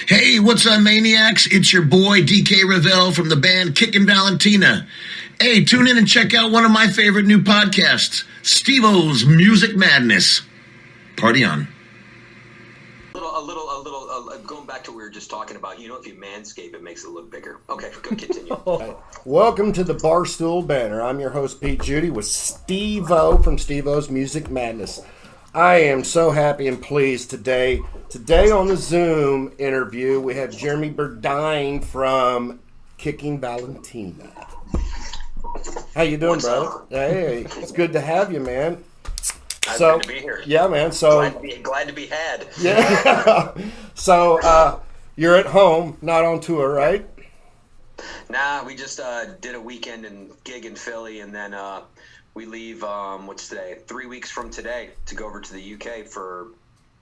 Hey, what's up, maniacs? It's your boy, DK Ravel from the band Kickin Valentina. Hey, tune in and check out one of my favorite new podcasts, Steve-O's Music Madness. Party on. Going back to what we were just talking about, if you manscape, it makes it look bigger. Okay, go continue. Welcome to the Barstool Banter. I'm your host, Pete Judy, with Steve-O from Steve-O's Music Madness. I am so happy and pleased today. Today on the Zoom interview, we have Jeremy Berdine from Kickin Valentina. How you doing, brother? Hey, it's good to have you, man. Good to be here. Yeah, man. So glad to be had. Yeah. So you're at home, not on tour, right? Nah, we just did a weekend and gig in Philly, and then we leave. What's today? 3 weeks from today to go over to the UK for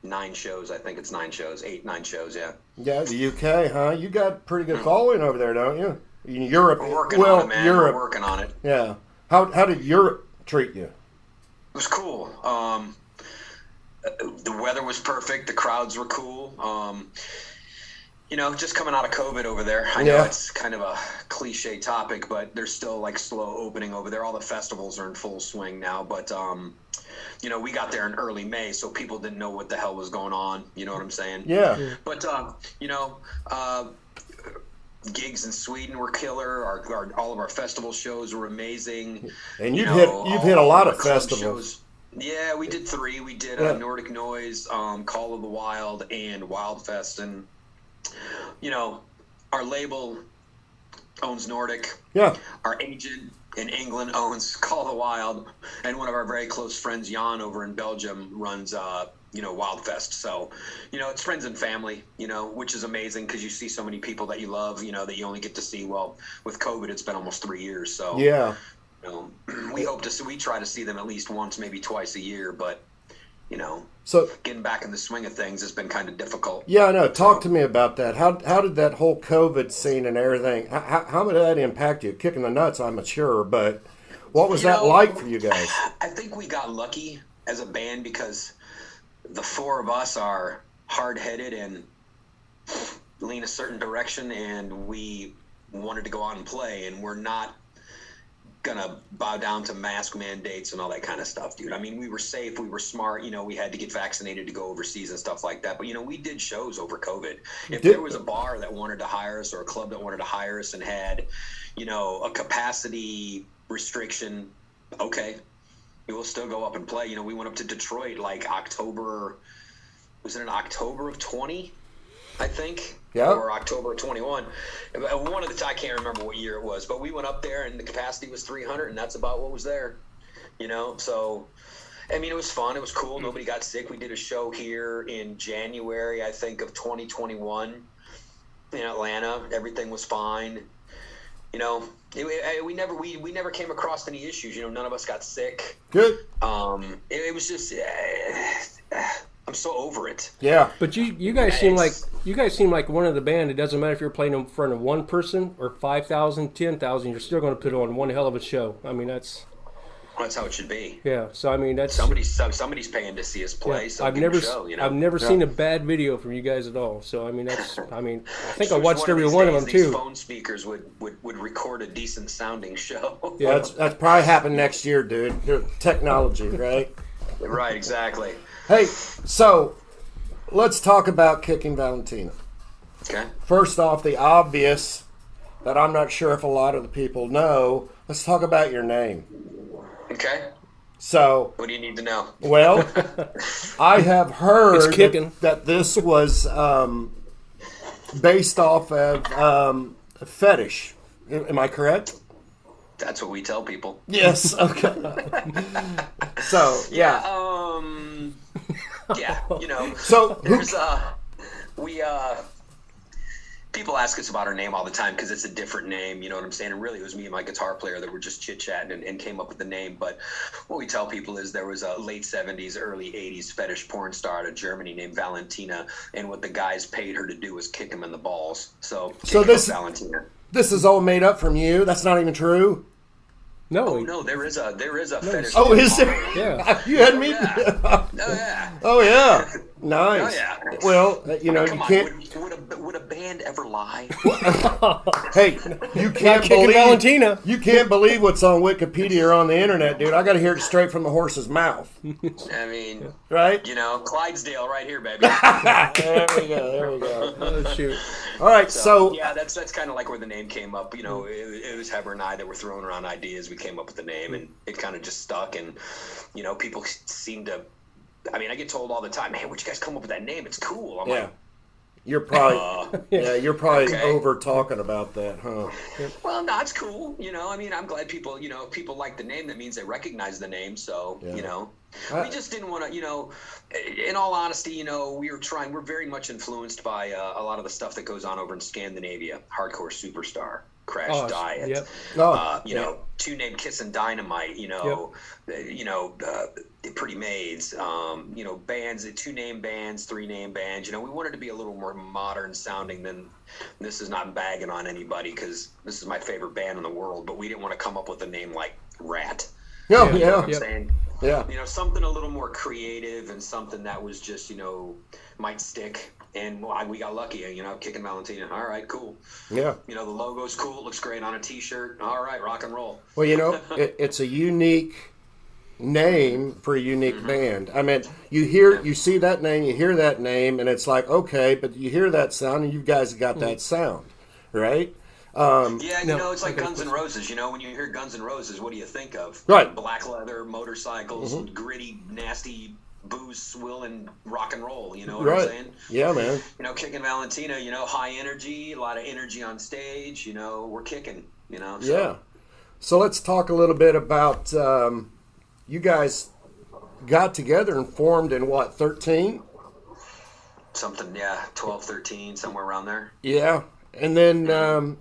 9 shows. I think it's 9 shows, 9 shows. Yeah. Yeah, the UK, huh? You got a pretty good following over there, don't you? In Europe. We're working on it, man. Europe. We're working on it. Yeah. How did Europe treat you? It was cool. The weather was perfect. The crowds were cool. Just coming out of COVID over there. I know it's kind of a cliche topic, but there's still like slow opening over there. All the festivals are in full swing now, but we got there in early May, so people didn't know what the hell was going on. You know what I'm saying? Yeah. But gigs in Sweden were killer. All of our festival shows were amazing. And you've hit a lot of festivals. Shows. Yeah, we did 3. We did Nordic Noise, Call of the Wild, and Wildfest. And our label owns Nordic. Yeah. Our agent in England owns Call of the Wild, and one of our very close friends, Jan, over in Belgium, runs Wildfest. So, it's friends and family, which is amazing because you see so many people that you love, that you only get to see. Well, with COVID, it's been almost 3 years. So, yeah, we try to see them at least once, maybe twice a year. But, so getting back in the swing of things has been kind of difficult. Yeah, I know. Talk to me about that. How did that whole COVID scene and everything, how did that impact you? Kicking the nuts, I'm sure, but what was that like for you guys? I think we got lucky as a band because the 4 of us are hard-headed and lean a certain direction, and we wanted to go out and play, and we're not gonna bow down to mask mandates and all that kind of stuff, dude. I mean, we were safe, we were smart, we had to get vaccinated to go overseas and stuff like that, but we did shows over COVID. If there was a bar that wanted to hire us or a club that wanted to hire us and had a capacity restriction, okay, we will still go up and play. We went up to Detroit like October of 20, I think? Yeah. Or October of 21. One of the I can't remember what year it was, but we went up there and the capacity was 300, and that's about what was there. So I mean, it was fun, it was cool. Nobody got sick. We did a show here in January, I think, of 2021 in Atlanta. Everything was fine. We never came across any issues. None of us got sick. Good. It was just I'm so over it. Yeah. But you guys seem like one of the band. It doesn't matter if you're playing in front of one person or 5,000, 10,000. You're still going to put on one hell of a show. I mean, that's how it should be. Yeah. So I mean, that's somebody's paying to see us play. Yeah, so I've never seen a bad video from you guys at all. So I mean, I think I watched every one of them too. These phone speakers would record a decent sounding show. Yeah, that's probably happened next year, dude. Technology, right? Right. Exactly. Hey, so let's talk about Kickin Valentina. Okay. First off, the obvious that I'm not sure if a lot of the people know. Let's talk about your name. Okay. So, what do you need to know? Well, I have heard that this was based off of a fetish. Am I correct? That's what we tell people. Yes. Okay. So, yeah. Yeah. So there's people ask us about our name all the time because it's a different name, you know what I'm saying? And really, it was me and my guitar player that were just chit-chatting and came up with the name. But what we tell people is there was a late 70s, early 80s fetish porn star out of Germany named Valentina, and what the guys paid her to do was kick him in the balls. So Valentina. This is all made up from you? That's not even true? No. Oh, no, there is a fetish. Oh, is there? Yeah. You had me? Yeah. Oh, yeah. Oh, yeah. Nice. Oh, yeah. Well, you know, come you on. can't... Would a band ever lie? Hey, you can't Kickin believe Valentina. You can't believe what's on Wikipedia or on the internet, dude. I got to hear it straight from the horse's mouth. I mean, Right? Clydesdale right here, baby. There we go. Oh, shoot. All right, so yeah, that's kind of like where the name came up. It was Heber and I that were throwing around ideas. We came up with the name, and it kind of just stuck. And people seem to. I mean, I get told all the time, "Man, where'd you guys come up with that name? It's cool." I'm like, you're probably okay. over talking about that, huh? well, no, it's cool. I mean, I'm glad people, if people like the name, that means they recognize the name. So, we just didn't want to, in all honesty, we're very much influenced by a lot of the stuff that goes on over in Scandinavia. Hardcore Superstar, Crash Diet, Yep. Two Named Kissin' Dynamite, Pretty Maids, bands, 2 name bands, 3 name bands. We wanted to be a little more modern sounding than. This is not bagging on anybody because this is my favorite band in the world, but we didn't want to come up with a name like Rat. No, You know what I'm saying? Yeah. Something a little more creative and something that was just, might stick. And we got lucky, Kickin Valentina. All right, cool. Yeah. The logo's cool. It looks great on a T-shirt. All right, rock and roll. Well, it's a unique name for a unique band. I mean, you see that name, you hear that name, and it's like, okay, but you hear that sound, and you guys got that sound, right? It's like Guns N' Roses. When you hear Guns N' Roses, what do you think of? Right. Black leather, motorcycles, gritty, nasty, booze swilling rock and roll. You know what I'm saying? Yeah, man. Kickin Valentina. High energy, a lot of energy on stage. We're kicking. So. Yeah. So let's talk a little bit about you guys got together and formed in what, 13? Something, 12, 13, somewhere around there. Yeah. And then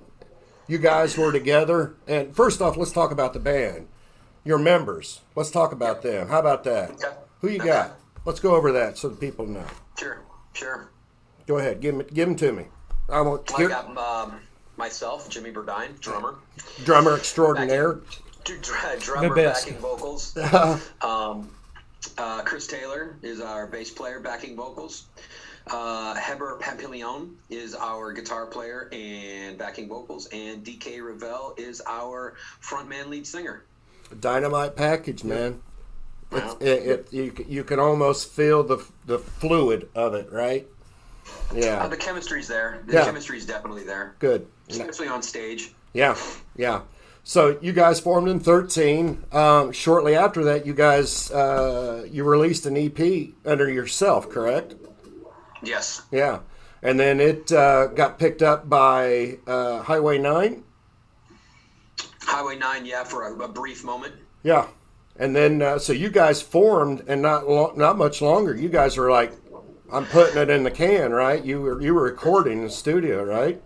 you guys were together. And first off, let's talk about the band. Your members. Let's talk about them. How about that? Okay. Who you got? Let's go over that so the people know. Sure. Go ahead. Give them to me. I got myself, Jimmy Berdine, drummer extraordinaire. Drummer, backing vocals. Chris Taylor is our bass player, backing vocals. Heber Pampillon is our guitar player and backing vocals, and DK Ravel is our frontman lead singer. Dynamite package, man. You can almost feel the fluid of it, right? Yeah. The chemistry's there. The chemistry's definitely there. Good. Especially on stage. Yeah. So you guys formed in 13. Shortly after that, you guys you released an EP under yourself, correct? Yes. Yeah. And then it got picked up by Highway 9? Highway 9, for a brief moment. Yeah. And then, so you guys formed, and not much longer, you guys were like, I'm putting it in the can, right? You were recording in the studio, right?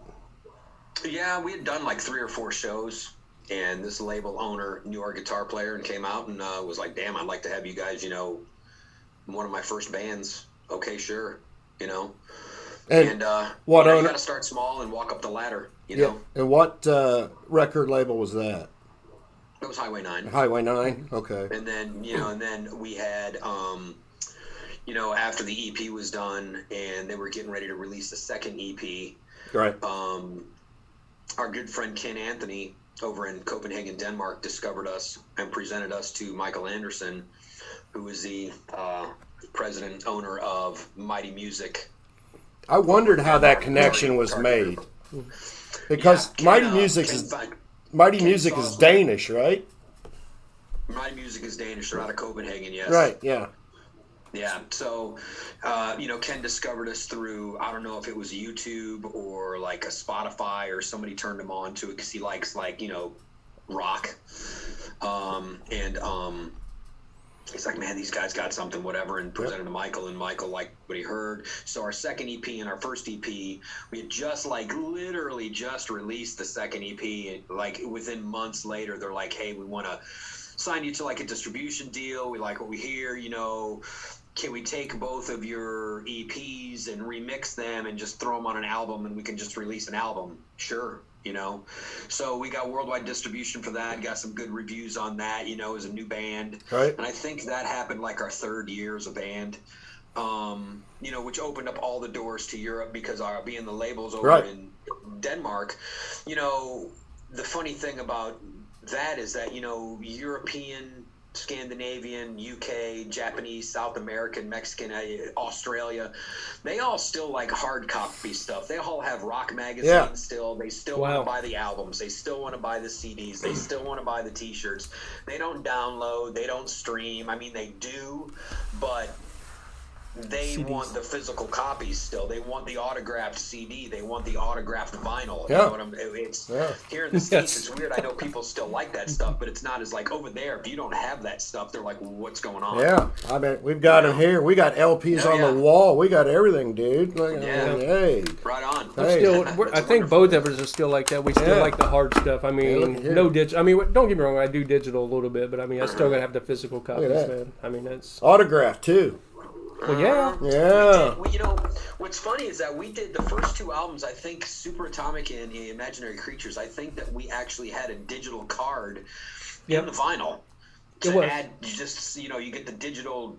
Yeah, we had done like 3 or 4 shows, and this label owner knew our guitar player and came out and was like, damn, I'd like to have you guys, one of my first bands. Okay, sure, And what you got to start small and walk up the ladder, know. And what record label was that? It was Highway 9. Highway 9, okay. And then, we had, after the EP was done and they were getting ready to release the second EP, right. Our good friend Ken Anthony over in Copenhagen, Denmark, discovered us and presented us to Michael Anderson, who is the president, owner of Mighty Music. I wondered how that connection was made. Because Mighty Music is Danish, right? Mighty Music is Danish. They're out of Copenhagen, yes. Right, yeah. Yeah, so, Ken discovered us through, I don't know if it was YouTube or like a Spotify or somebody turned him on to it because he likes rock. He's like, man, these guys got something, whatever, and presented to Michael, and Michael liked what he heard. So our second EP and our first EP, we had just literally just released the second EP. And, within months later, they're like, hey, we want to sign you to a distribution deal. We like what we hear, Can we take both of your EPs and remix them and just throw them on an album and we can just release an album? Sure. So we got worldwide distribution for that, got some good reviews on that, as a new band. Right. And I think that happened our 3rd year as a band. which opened up all the doors to Europe because being the labels over in Denmark. The funny thing about that is that, European, Scandinavian, UK, Japanese, South American, Mexican, Australia, they all still like hard copy stuff. They all have rock magazines still. They still want to buy the albums. They still want to buy the CDs. They still want to buy the T-shirts. They don't download. They don't stream. I mean, they do, but they CDs. Want the physical copies still. They want the autographed CD. They want the autographed vinyl. You know what it's here in the States. It's weird. I know people still like that stuff, but it's not as like over there. If you don't have that stuff, they're like, well, "What's going on?" Yeah, I mean, we've got them here. We got LPs on the wall. We got everything, dude. Like, hey, right on. I think both of us are still like that. We still like the hard stuff. I mean, no digital. I mean, don't get me wrong. I do digital a little bit, but I mean, I still gotta have the physical copies, man. I mean, that's autographed too. Well, yeah. What's funny is that we did the first two albums, I think, Super Atomic and Imaginary Creatures, I think that we actually had a digital card in the vinyl to add just, you get the digital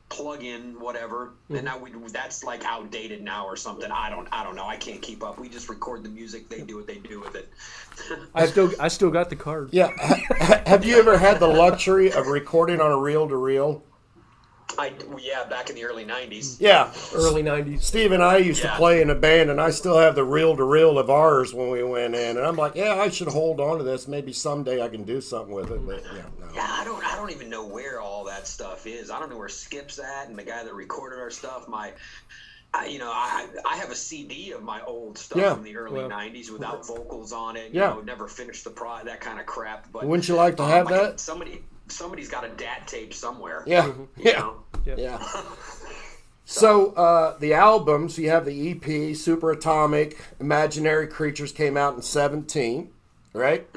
plug-in, whatever, and now that's like outdated now or something. I don't know. I can't keep up. We just record the music. They do what they do with it. I still got the card. Yeah. Have you ever had the luxury of recording on a reel-to-reel? Back in the early 90s. Yeah. Early 90s. Steve and I used to play in a band, and I still have the reel-to-reel of ours when we went in. And I'm like, I should hold on to this. Maybe someday I can do something with it. But no. Yeah, I don't even know where all that stuff is. I don't know where Skip's at and the guy that recorded our stuff. I have a CD of my old stuff from the early 90s without vocals on it. Never finished that kind of crap. But wouldn't you like to have that? Somebody's got a DAT tape somewhere. Yeah. So the albums, you have the EP, Super Atomic, Imaginary Creatures came out in 2017, right?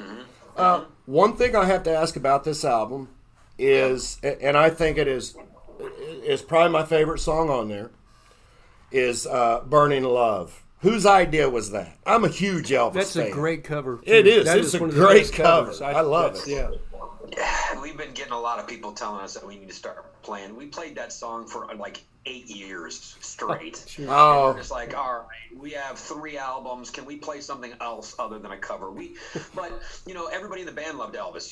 One thing I have to ask about this album is, and I think it is probably my favorite song on there, is Burning Love. Whose idea was that? I'm a huge Elvis fan. That's a great cover. Too. It is. It's a great cover. I love it. Yeah. We've been getting a lot of people telling us that we need to start playing. We played that song for like 8 years straight. And we're just like, all right, we have 3 albums. Can we play something else other than a cover? But everybody in the band loved Elvis.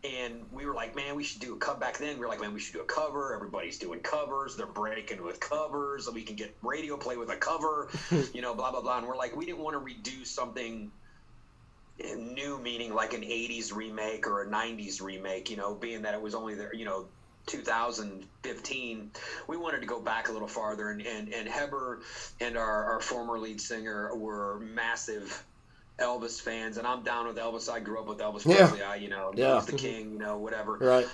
And we were like, man, we should do a cover. Back then, we were like, man, we should do a cover. Everybody's doing covers. They're breaking with covers. So we can get radio play with a cover. Blah blah blah. And we're like, we didn't want to redo something new, meaning like an 80s remake or a 90s remake, being that it was only there, 2015. We wanted to go back a little farther, and Heber and our former lead singer were massive Elvis fans, and I'm down with Elvis. I grew up with Elvis Presley. He's the king, whatever. Right.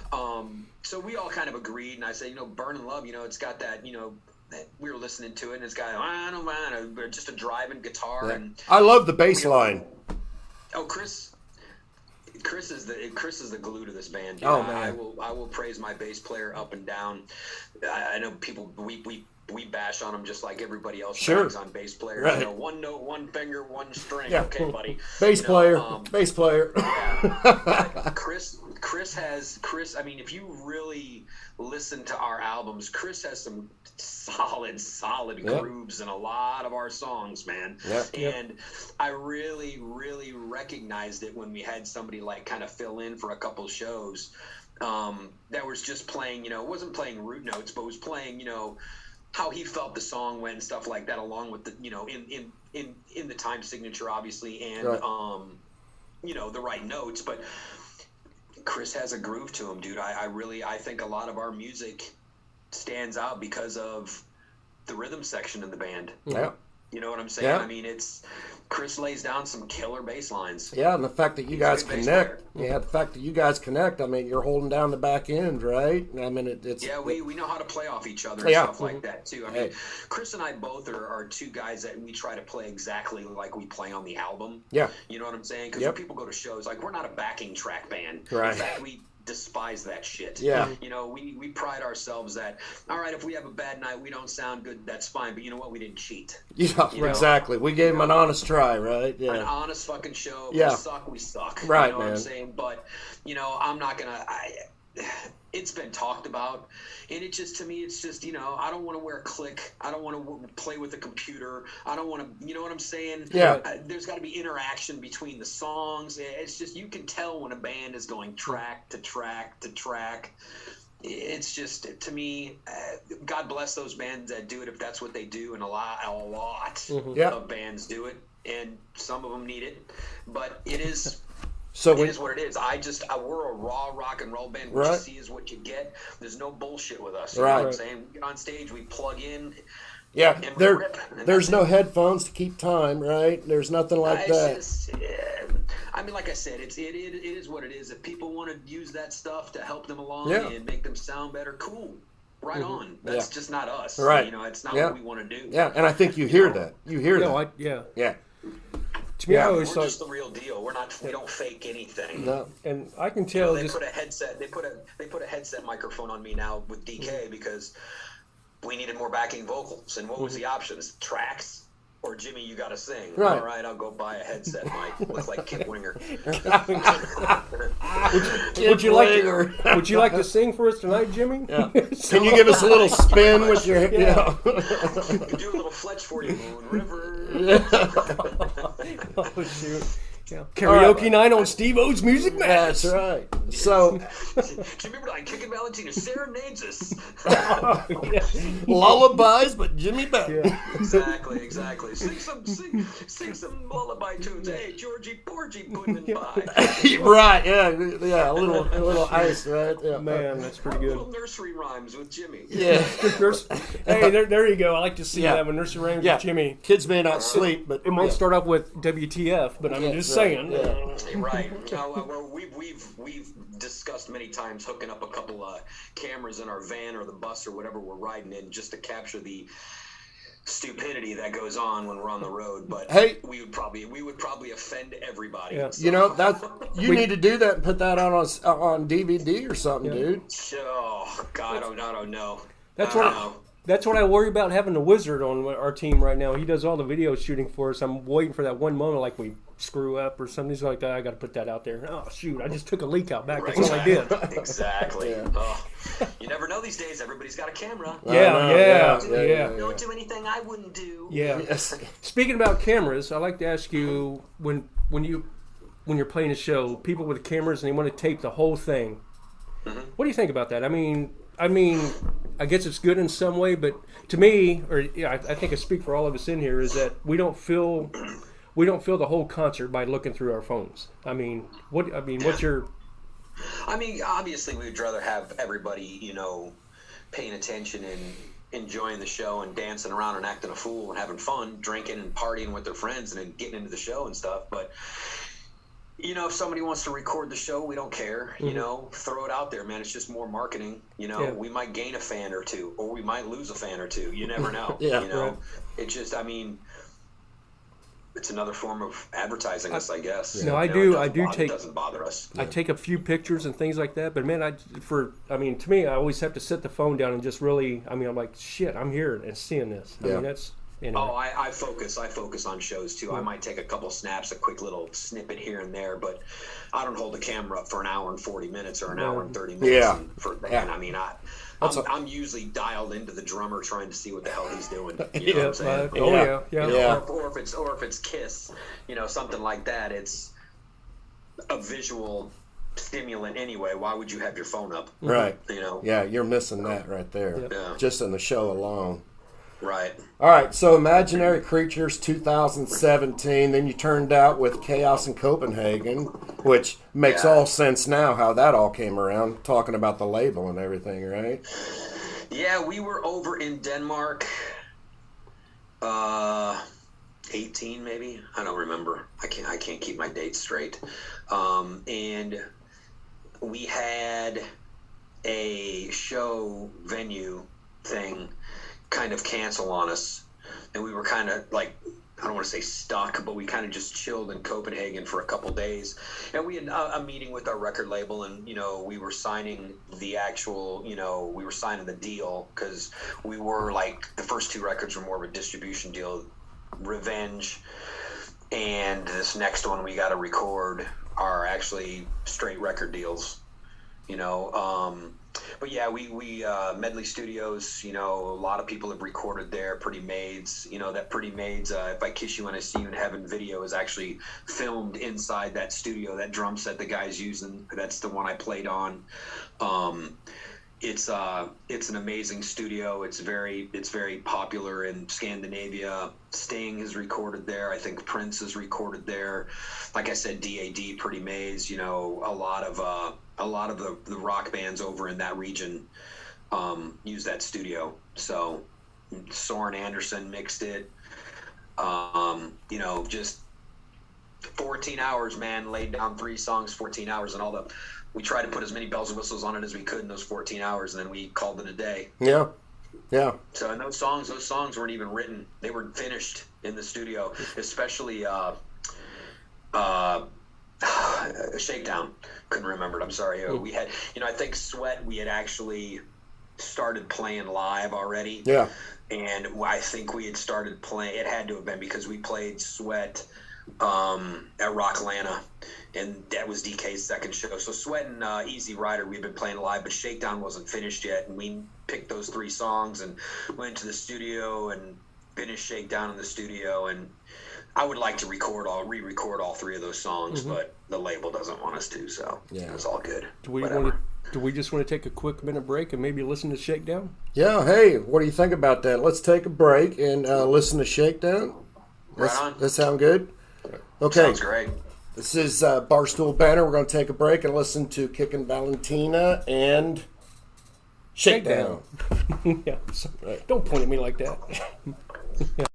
So we all kind of agreed, and I said, Burning Love, it's got that, we were listening to it, and it's got, I don't mind, just a driving guitar. Yeah. And I love the bass line. Oh, Chris is the glue to this band. Oh, man. I will praise my bass player up and down. I know people we bash on him just like everybody else bangs on bass players. Right. One note, one finger, one string. Yeah. Okay, buddy. Bass player. Yeah. Chris. I mean, if you really listen to our albums, Chris has some solid grooves in a lot of our songs, man. And I really, really recognized it when we had somebody like kind of fill in for a couple shows that was just playing, wasn't playing root notes, but was playing, how he felt the song went and stuff like that, along with the, in the time signature, obviously, and the right notes. But Chris has a groove to him, dude. I think a lot of our music stands out because of the rhythm section in the band. Yeah. You know what I'm saying? Yeah. I mean, Chris lays down some killer bass lines. Yeah, and the fact that you guys connect. Yeah, the fact that you guys connect. I mean, you're holding down the back end, right? I mean, it's. Yeah, we know how to play off each other and stuff like that too. I mean, Chris and I both are two guys that we try to play exactly like we play on the album. Yeah. You know what I'm saying? Because when people go to shows, like, we're not a backing track band. Right. In fact, we despise that shit. Yeah. We pride ourselves that, all right, if we have a bad night, we don't sound good, that's fine. But you know what? We didn't cheat. Yeah, exactly. We gave him an honest try, right? Yeah. An honest fucking show. Yeah. We suck. Right, you know man. what I'm saying? But, I'm not going to... it's been talked about, and it just, to me, it's just, I don't want to wear a click. I don't want to play with a computer. I don't want to, you know what I'm saying? Yeah. There's got to be interaction between the songs. It's just, you can tell when a band is going track to track to track. It's just, to me, God bless those bands that do it if that's what they do, and a lot of bands do it, and some of them need it, but it is. So it is what it is. We're a raw rock and roll band. What you see is what you get. There's no bullshit with us. You know what I'm saying? We get on stage, we plug in. Yeah, there's no headphones to keep time, right? There's nothing like that. Like I said, it is what it is. If people want to use that stuff to help them along and make them sound better, cool. Right on. That's just not us. Right. It's not what we want to do. Yeah, and I think you hear that. You hear that. Yeah. To me, we're just the real deal. We don't fake anything. No. And I can tell they put a headset. They put a headset microphone on me now with DK because we needed more backing vocals. And what was the options? Tracks or Jimmy, you got to sing. Right. All right, I'll go buy a headset mic. Look like Kip Winger. Would you like to sing for us tonight, Jimmy? Yeah. Can you give us a little spin with your? Yeah. Do a little Fletch for you, Moon River. Oh shoot. Yeah. Karaoke night on Steve-O's Music Madness. That's right. So, do you remember that Kickin Valentina serenades us? Lullabies, but Jimmy Beck. Yeah. Exactly. Sing some lullaby tunes. Hey, Georgie Porgy, putting in by. Right? Yeah. A little ice, right? Yeah. Man, that's pretty good. Little nursery rhymes with Jimmy. Yeah. Hey, there you go. I like to see that with nursery rhymes with Jimmy. Kids may not sleep, but it might start off with WTF, but I'm just saying. Yeah. Right. We've discussed many times hooking up a couple of cameras in our van or the bus or whatever we're riding in just to capture the stupidity that goes on when we're on the road. But we would probably offend everybody. Yeah. So. You need to do that and put that on DVD or something, dude. Oh God, I don't know. That's what I worry about having the wizard on our team right now. He does all the video shooting for us. I'm waiting for that one moment like we screw up or something. He's like, I got to put that out there. Oh, shoot. I just took a leak out back. That's all I did. Exactly. Yeah. Oh, you never know these days. Everybody's got a camera. Yeah. Don't do anything I wouldn't do. Yeah. Yes. Speaking about cameras, I'd like to ask you, when you're playing a show, people with cameras and they want to tape the whole thing, what do you think about that? I mean, I guess it's good in some way, but to me, I think I speak for all of us in here, is that we don't feel the whole concert by looking through our phones. What's your? Obviously, we'd rather have everybody, paying attention and enjoying the show and dancing around and acting a fool and having fun, drinking and partying with their friends and then getting into the show and stuff. But if somebody wants to record the show, we don't care. Throw it out there, man. It's just more marketing. We might gain a fan or two, or we might lose a fan or two. You never know. It's just, it's another form of advertising us, I guess. No, I it doesn't bother us. I take a few pictures and things like that, but man, to me, I always have to set the phone down and just really, I'm like, shit, I'm here and seeing this. I mean, that's. I focus on shows too. I might take a couple snaps, a quick little snippet here and there, but I don't hold the camera up for an hour and 40 minutes or an hour and 30 minutes for a band. I'm usually dialed into the drummer trying to see what the hell he's doing. You know what I'm saying? Or if it's Kiss, something like that. It's a visual stimulant anyway. Why would you have your phone up? Right. Yeah, you're missing that right there. Yeah. Just in the show alone. Right. All right, so Imaginary Creatures 2017, then you turned out with Chaos in Copenhagen, which makes all sense now how that all came around, talking about the label and everything, right? Yeah, we were over in Denmark 18 maybe. I don't remember. I can't keep my dates straight. And we had a show venue thing kind of cancel on us, and we were kind of like, I don't want to say stuck, but we kind of just chilled in Copenhagen for a couple days, and we had a meeting with our record label, and we were signing the actual, we were signing the deal, because we were like, the first two records were more of a distribution deal. Revenge and this next one we got to record are actually straight record deals. you know. But yeah, we Medley Studios, you know, a lot of people have recorded there. Pretty Maids, you know, that Pretty Maids, If I Kiss You When I See You in Heaven video is actually filmed inside that studio. That drum set the guy's using, that's the one I played on. It's an amazing studio. It's very popular in Scandinavia. Sting has recorded there. I think Prince has recorded there. Like I said, DAD, Pretty Maids, you know, a lot of the rock bands over in that region use that studio. So Soren Anderson mixed it. You know, just 14 hours, man, laid down 3 songs, 14 hours, and we tried to put as many bells and whistles on it as we could in those 14 hours, and then we called it a day. Yeah. Yeah. So, and those songs weren't even written. They were finished in the studio, especially Shakedown. Couldn't remember it. I'm sorry. We had, you know, I think Sweat, we had actually started playing live already. Yeah. And I think we had started playing, it had to have been because we played Sweat at Rocklanta, and that was DK's second show. So Sweat and Easy Rider we've been playing live, but Shakedown wasn't finished yet, and we picked those 3 songs and went to the studio and finished Shakedown in the studio. And I would like to re-record all 3 of those songs, but the label doesn't want us to, so it's all good. Do we just want to take a quick minute break and maybe listen to Shakedown? Yeah, hey, what do you think about that? Let's take a break and listen to Shakedown. Right on. That sound good? Okay. Sounds great. This is Barstool Banter. We're going to take a break and listen to Kickin Valentina and Shakedown. Yeah. Right. Don't point at me like that. Yeah.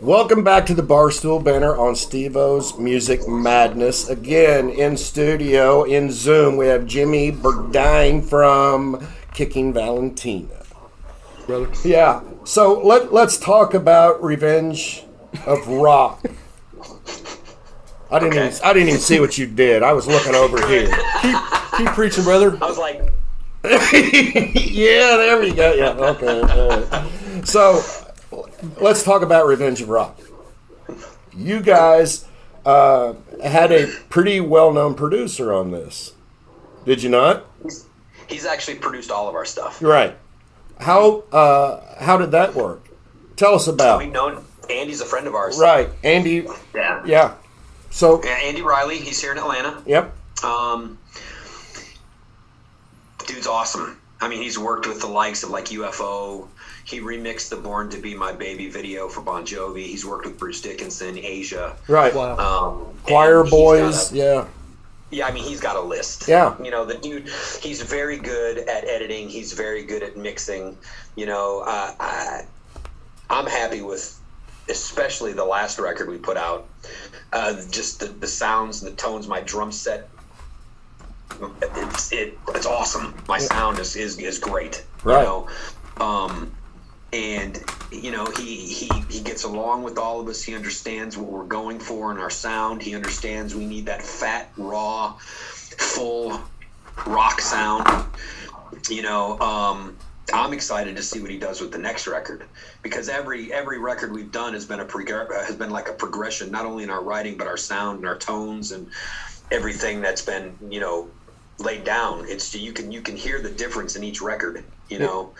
Welcome back to the Barstool Banter on Steve-O's Music Madness. Again, in studio, in Zoom, we have Jimmy Berdine from Kickin Valentina. Brother. Yeah, so let's talk about Revenge of Rock. I didn't even see what you did. I was looking over here. Keep preaching, brother. I was like, yeah, there we go. Yeah, okay. So let's talk about Revenge of Rock. You guys had a pretty well-known producer on this, did you not? he's actually produced all of our stuff. Right. How did that work? Tell us about. We've known Andy's a friend of ours. Right, Andy. Yeah. Yeah. So. Yeah, Andy Reilly. He's here in Atlanta. Yep. Dude's awesome. I mean, he's worked with the likes of like UFO. He remixed the "Born to Be My Baby" video for Bon Jovi. He's worked with Bruce Dickinson, Asia. Right. Wow. Choir Boys. Yeah. Yeah, I mean, he's got a list. Yeah. You know, the dude, he's very good at editing. He's very good at mixing. You know, I'm happy with, especially the last record we put out, just the sounds and the tones. My drum set, it's awesome. My sound is great. Right. You know, and you know he gets along with all of us. He understands what we're going for in our sound. He understands we need that fat, raw, full rock sound. You know, I'm excited to see what he does with the next record, because every record we've done has been like a progression, not only in our writing but our sound and our tones and everything that's been, you know, laid down. It's you can hear the difference in each record. You know.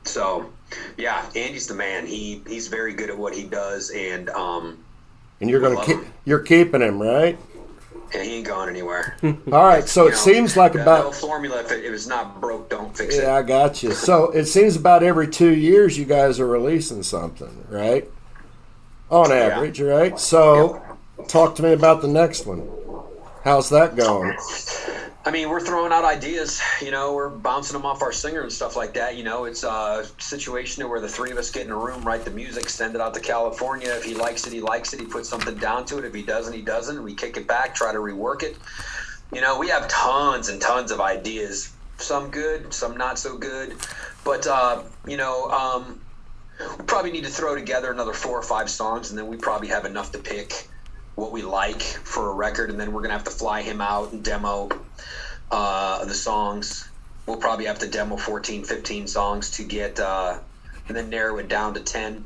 So, yeah, Andy's the man. He's very good at what he does, and you're keeping him, right? And he ain't going anywhere. All right, so it seems like about no formula. If it's not broke, don't fix it. Yeah, I got you. So it seems about every 2 years you guys are releasing something, right? On average, right? So, talk to me about the next one. How's that going? I mean, we're throwing out ideas, you know, we're bouncing them off our singer and stuff like that. You know, it's a situation where the three of us get in a room, write the music, send it out to California. If he likes it, he likes it. He puts something down to it. If he doesn't, he doesn't. We kick it back, try to rework it. You know, we have tons and tons of ideas, some good, some not so good. But, you know, we probably need to throw together another 4 or 5 songs, and then we probably have enough to pick. what we like for a record, and then we're gonna have to fly him out and demo the songs. We'll probably have to demo 14, 15 songs to get and then narrow it down to 10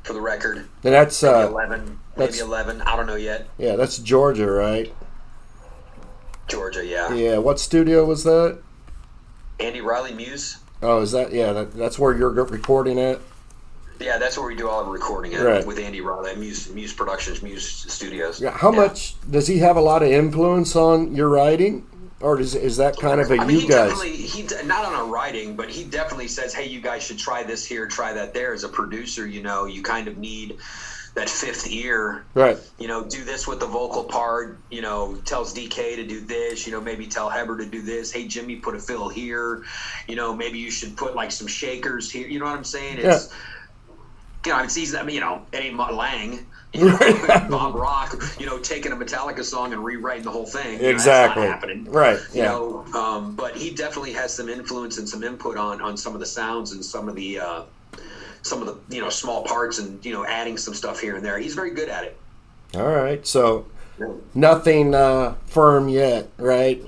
for the record. And that's maybe 11, maybe 11. I don't know yet. Yeah, that's Georgia, right? Georgia, yeah. Yeah. What studio was that? Andy Reilly Muse. Oh, is that? Yeah, that's where you're recording at. Yeah, that's where we do all the recording at, Right. with Andy Reilly, Muse Productions, Muse Studios. Yeah. How much does he have a lot of influence on your writing, or is that kind of a you guys? He not on our writing, but he definitely says, "Hey, you guys should try this here, try that there." As a producer, you kind of need that fifth ear. Right. Do this with the vocal part. Tells DK to do this. Maybe tell Heber to do this. Hey, Jimmy, put a fill here. Maybe you should put like some shakers here. You know what I'm saying? It's it's easy. I mean, it ain't Mutt Lang. Bob Rock, taking a Metallica song and rewriting the whole thing. Exactly. That's not happening. Right. Yeah. But he definitely has some influence and some input on some of the sounds and some of the small parts and adding some stuff here and there. He's very good at it. All right. So nothing firm yet, right?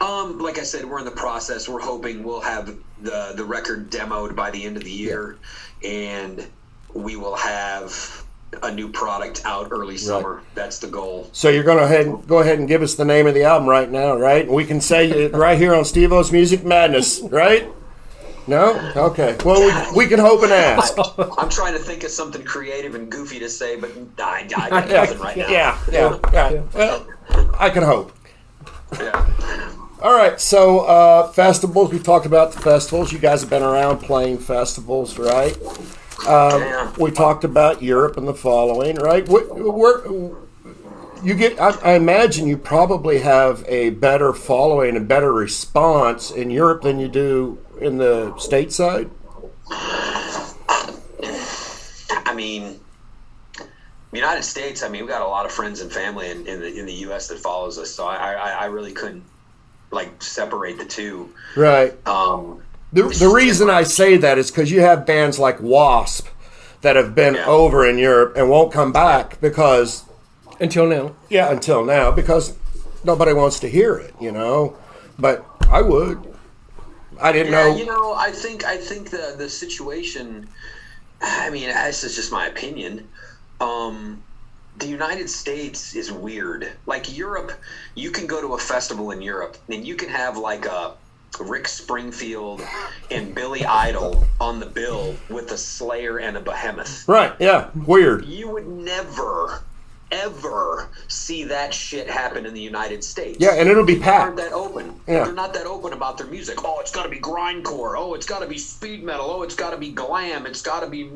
Like I said, we're in the process. We're hoping we'll have the record demoed by the end of the year, and we will have a new product out early summer. Right. That's the goal. So you're going to go ahead and give us the name of the album right now, right? We can say it right here on Steve-O's Music Madness, right? No? Okay. Well, we can hope and ask. I'm trying to think of something creative and goofy to say, but I got nothing right now. Yeah. Well, I can hope. Yeah. All right. So festivals. We talked about the festivals. You guys have been around playing festivals, right? We talked about Europe and the following, right? I imagine you probably have a better following and better response in Europe than you do in the stateside. I mean, United States. I mean, we got a lot of friends and family in the U.S. that follows us, so I really couldn't separate the two. Right. The reason I say that is because you have bands like Wasp that have been over in Europe and won't come back because... Until now. Yeah, until now, because nobody wants to hear it, But I would. I didn't know... I think the situation... I mean, this is just my opinion. The United States is weird. Like Europe, you can go to a festival in Europe and you can have like a Rick Springfield and Billy Idol on the bill with a Slayer and a Behemoth. Right, yeah, weird. You would never, ever see that shit happen in the United States. Yeah, and it'll be packed. They aren't that open. Yeah. They're not that open about their music. Oh, it's got to be grindcore. Oh, it's got to be speed metal. Oh, it's got to be glam. It's got to be,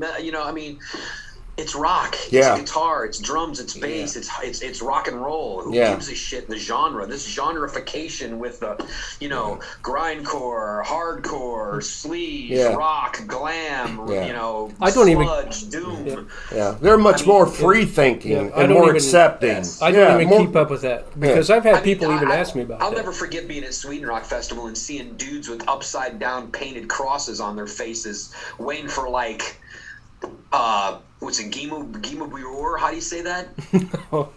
it's rock. Yeah. It's guitar. It's drums. It's bass. Yeah. It's rock and roll. Who gives a shit in the genre? This genreification with the, grindcore, hardcore, sleaze, rock, glam, I don't sludge, doom. Yeah. They're much more free thinking and more accepting. I don't even keep up with that because I've had people even ask me about I'll that. never forget being at Sweden Rock Festival and seeing dudes with upside down painted crosses on their faces, waiting for what's it, Gimu Bior? How do you say that? No,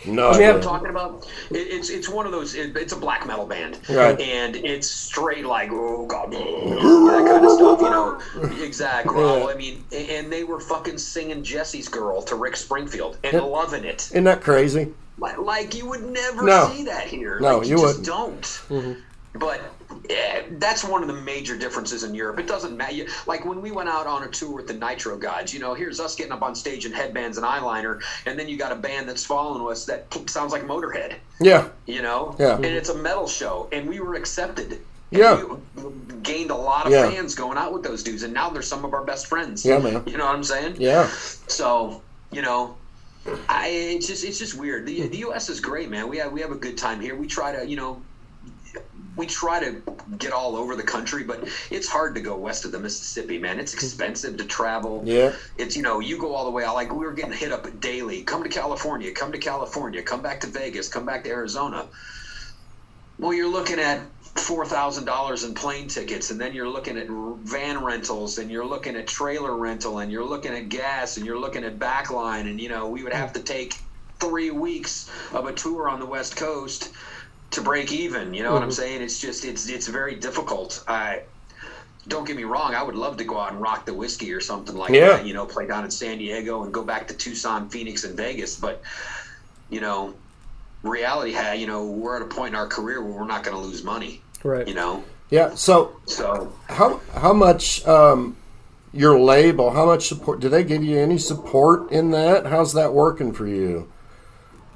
you know what I'm talking about? It's one of those. It's a black metal band, right? And it's straight oh god, that kind of stuff, Exactly. Yeah. I mean, and they were fucking singing Jesse's Girl to Rick Springfield and loving it. Isn't that crazy? Like you would never see that here. No, you just wouldn't. Don't. Mm-hmm. But that's one of the major differences in Europe. It doesn't matter. Like when we went out on a tour with the Nitro Gods, here's us getting up on stage in headbands and eyeliner, and then you got a band that's following us that sounds like Motorhead. Yeah. Yeah. And it's a metal show, and we were accepted. Yeah. We gained a lot of fans going out with those dudes, and now they're some of our best friends. Yeah, man. You know what I'm saying? Yeah. So, it's just weird. The U.S. is great, man. We have a good time here. We try to, we try to get all over the country, but it's hard to go west of the Mississippi, man. It's expensive to travel. Yeah. It's, you go all the way out. Like we were getting hit up daily. Come to California, come back to Vegas, come back to Arizona. Well, you're looking at $4,000 in plane tickets, and then you're looking at van rentals, and you're looking at trailer rental, and you're looking at gas, and you're looking at backline, and we would have to take 3 weeks of a tour on the West Coast to break even. You know what I'm saying? It's just it's very difficult. Don't get me wrong, I would love to go out and rock the whiskey or something like that, you know, play down in San Diego and go back to Tucson, Phoenix, and Vegas. But, you know, reality, you know, we're at a point in our career where we're not going to lose money, right? You know? Yeah, so how much your label, how much support, do they give you any support in that? How's that working for you?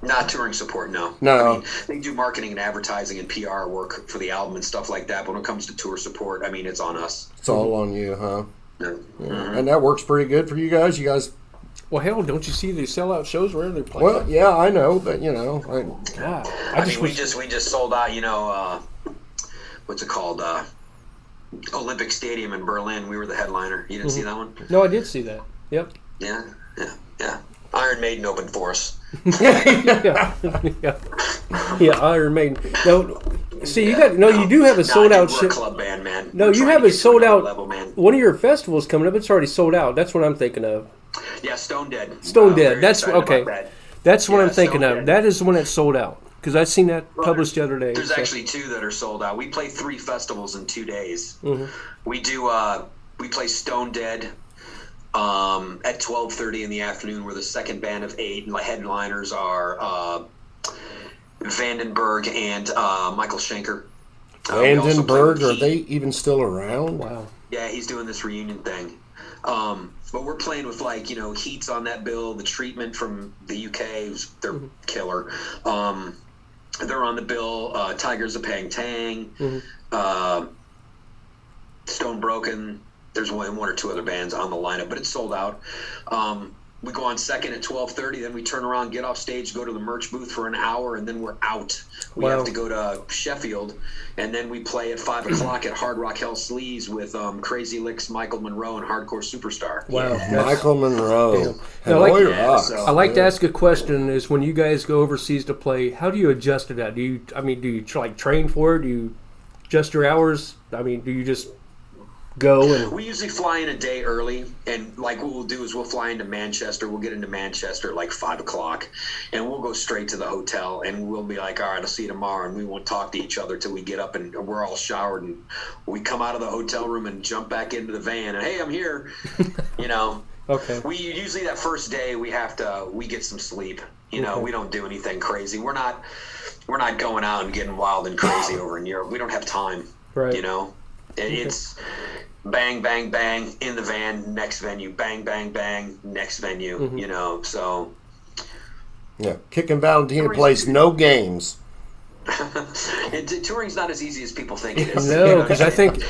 Not touring support, no. I mean, they do marketing and advertising and PR work for the album and stuff like that. But when it comes to tour support, I mean, it's on us. It's all on you, huh? Yeah. Yeah. And that works pretty good for you guys? You guys... Well, hell, don't you see the sellout shows where they're playing? Well, yeah, I know, but, you know... we just sold out, you know, what's it called? Olympic Stadium in Berlin. We were the headliner. You didn't see that one? No, I did see that. Yep. Yeah. Iron Maiden opened for us. yeah, Iron Maiden. No, see, you do have a sold out show. Club band, man. No, you have a sold out level, man. One of your festivals coming up. It's already sold out. That's what I'm thinking of. Yeah, Stone Dead. Stone Dead. That's okay. That's what I'm thinking of. That is the one that's sold out because I seen that published the other day. There's actually 2 that are sold out. We play 3 festivals in 2 days. We do. We play Stone Dead. At 12:30 in the afternoon, we're the second band of 8. And my headliners are Vandenberg and Michael Schenker. Vandenberg, are they even still around? Wow. Yeah, he's doing this reunion thing. But we're playing with, like, you know, Heat's on that bill. The Treatment from the UK, they're killer. They're on the bill. Tigers of Pang Tang. Stone Broken. There's one or 2 other bands on the lineup, but it's sold out. We go on second at 12:30, then we turn around, get off stage, go to the merch booth for an hour, and then we're out. We have to go to Sheffield, and then we play at 5 o'clock at Hard Rock Hell Sleaze with Crazy Licks, Michael Monroe, and Hardcore Superstar. Wow. Michael Monroe. I like to ask a question is when you guys go overseas to play, how do you adjust to that? Do you train for it? Do you adjust your hours? I mean, do you just go? And we usually fly in a day early, and like what we'll do is we'll fly into Manchester. We'll get into Manchester at like 5 o'clock, and we'll go straight to the hotel, and we'll be like, all right, I'll see you tomorrow, and we won't talk to each other till we get up and we're all showered, and we come out of the hotel room and jump back into the van, and hey, I'm here. You know. Okay. We usually that first day we get some sleep. You know, we don't do anything crazy. We're not going out and getting wild and crazy over in Europe. We don't have time. Right. You know. It's bang, bang, bang in the van, next venue, bang, bang, bang, next venue, you know, so. Yeah, Kickin Valentina plays no games. Touring's not as easy as people think it is. No, because I think it's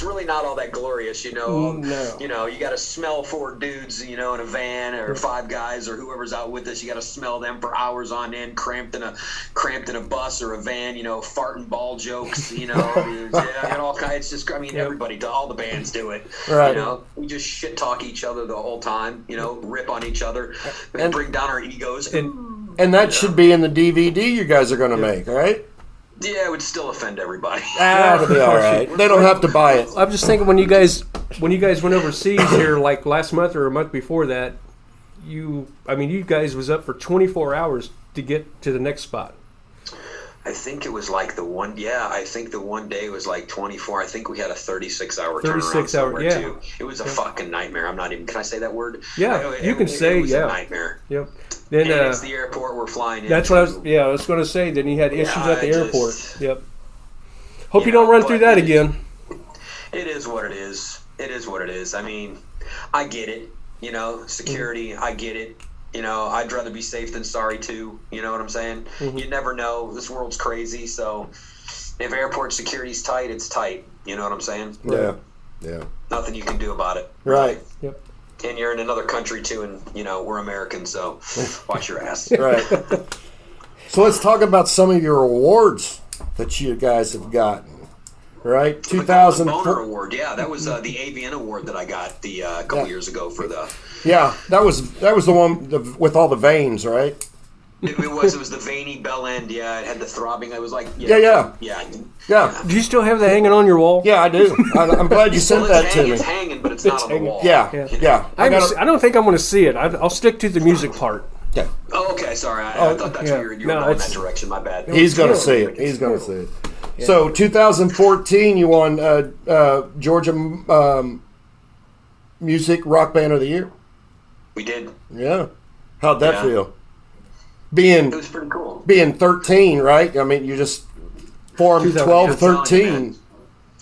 really not all that glorious, you know. No. You know, you got to smell 4 dudes, you know, in a van, or 5 guys, or whoever's out with us. You got to smell them for hours on end, cramped in a bus or a van, you know, farting ball jokes, you know. And all kinds. It's just, I mean, everybody, all the bands do it. Right. You know, we just shit talk each other the whole time. You know, rip on each other, and bring down our egos. And that should be in the DVD you guys are going to make, right? Yeah, it would still offend everybody. That'll be all right. They don't have to buy it. I'm just thinking when you guys went overseas here, like last month or a month before that, you guys was up for 24 hours to get to the next spot. I think it was like the one day was like 24. I think we had a 36-hour turnaround somewhere too. It was a fucking nightmare. I'm not even, can I say that word? Yeah, you can say, it was a nightmare. Yep. Then it's the airport we're flying in. That's what I was going to say. Then he had issues at the airport. Yep. Hope you don't run through that again. It is what it is. It is what it is. I mean, I get it. You know, security, I get it. You know, I'd rather be safe than sorry too. You know what I'm saying? You never know. This world's crazy. So if airport security's tight, it's tight. You know what I'm saying? Yeah. Yeah. Nothing you can do about it. Right. Yep. And you're in another country too, and you know we're Americans, so watch your ass. Right. So let's talk about some of your awards that you guys have gotten. Right, 2004 Boner Award. Yeah, that was the AVN Award that I got a couple years ago for the. Yeah, that was the one with all the veins, right? It was the veiny bell end. Yeah, it had the throbbing. I was like, yeah. Do you still have that hanging on your wall? Yeah, I do. I'm glad you sent that to me. It's hanging, but it's not on the wall. Yeah. I don't think I'm going to see it. I'll stick to the music part. Okay. Oh, okay. Sorry, I thought that's where you were going in that direction. My bad. He's going to see it. He's going to see it. Yeah. So 2014, you won Georgia Music Rock Band of the Year. We did. Yeah. How'd that feel? It was pretty cool. Being 13, right? I mean, you just formed 12, 13.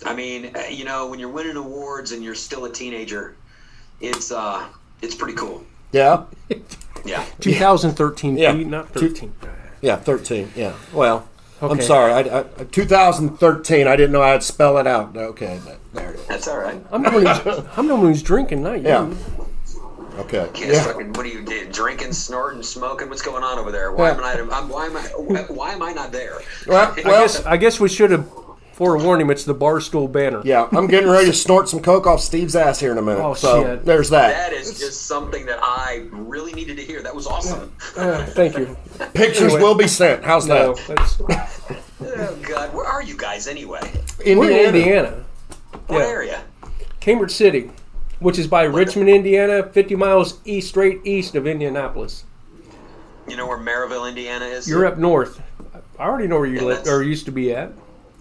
I mean, when you're winning awards and you're still a teenager, it's pretty cool. Yeah. Yeah. 2013, not 13. Yeah, 13. Yeah. Well, okay. I'm sorry. I 2013. I didn't know I'd spell it out. Okay, but there it is. That's all right. I'm the one who's drinking, not you. Yeah. Okay. Fucking, what are you drinking, snorting, smoking? What's going on over there? Why am I not there? Well, I guess we should have forewarned him. It's the Barstool banner. Yeah, I'm getting ready to snort some coke off Steve's ass here in a minute. Oh, so shit. There's that. That is just something that I really needed to hear. That was awesome. Thank you. Pictures will be sent. How's that? Oh, God. Where are you guys anyway? We're in Indiana. What area? Cambridge City, which is by Richmond, Indiana, 50 miles straight east of Indianapolis. You know where Maryville, Indiana is? You're up north. I already know where you live or used to be at.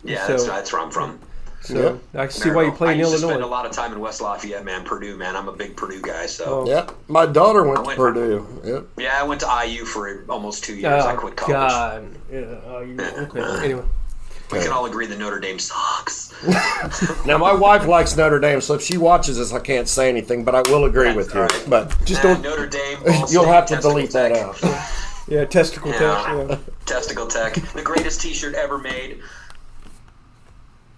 Yeah, that's where I'm from. So I see why you play in Illinois. I spend a lot of time in West Lafayette, man. Purdue, man. I'm a big Purdue guy. So yeah, my daughter went to Purdue. Yep. Yeah, I went to IU for almost 2 years. I quit college. God. Yeah, okay. Anyway. We can all agree that Notre Dame sucks. Now, my wife likes Notre Dame, so if she watches this, I can't say anything, but I will agree with you. Right. But just don't. Notre Dame. You'll have to delete that out. Yeah, Testicle Tech. Yeah. Testicle Tech. The greatest T-shirt ever made.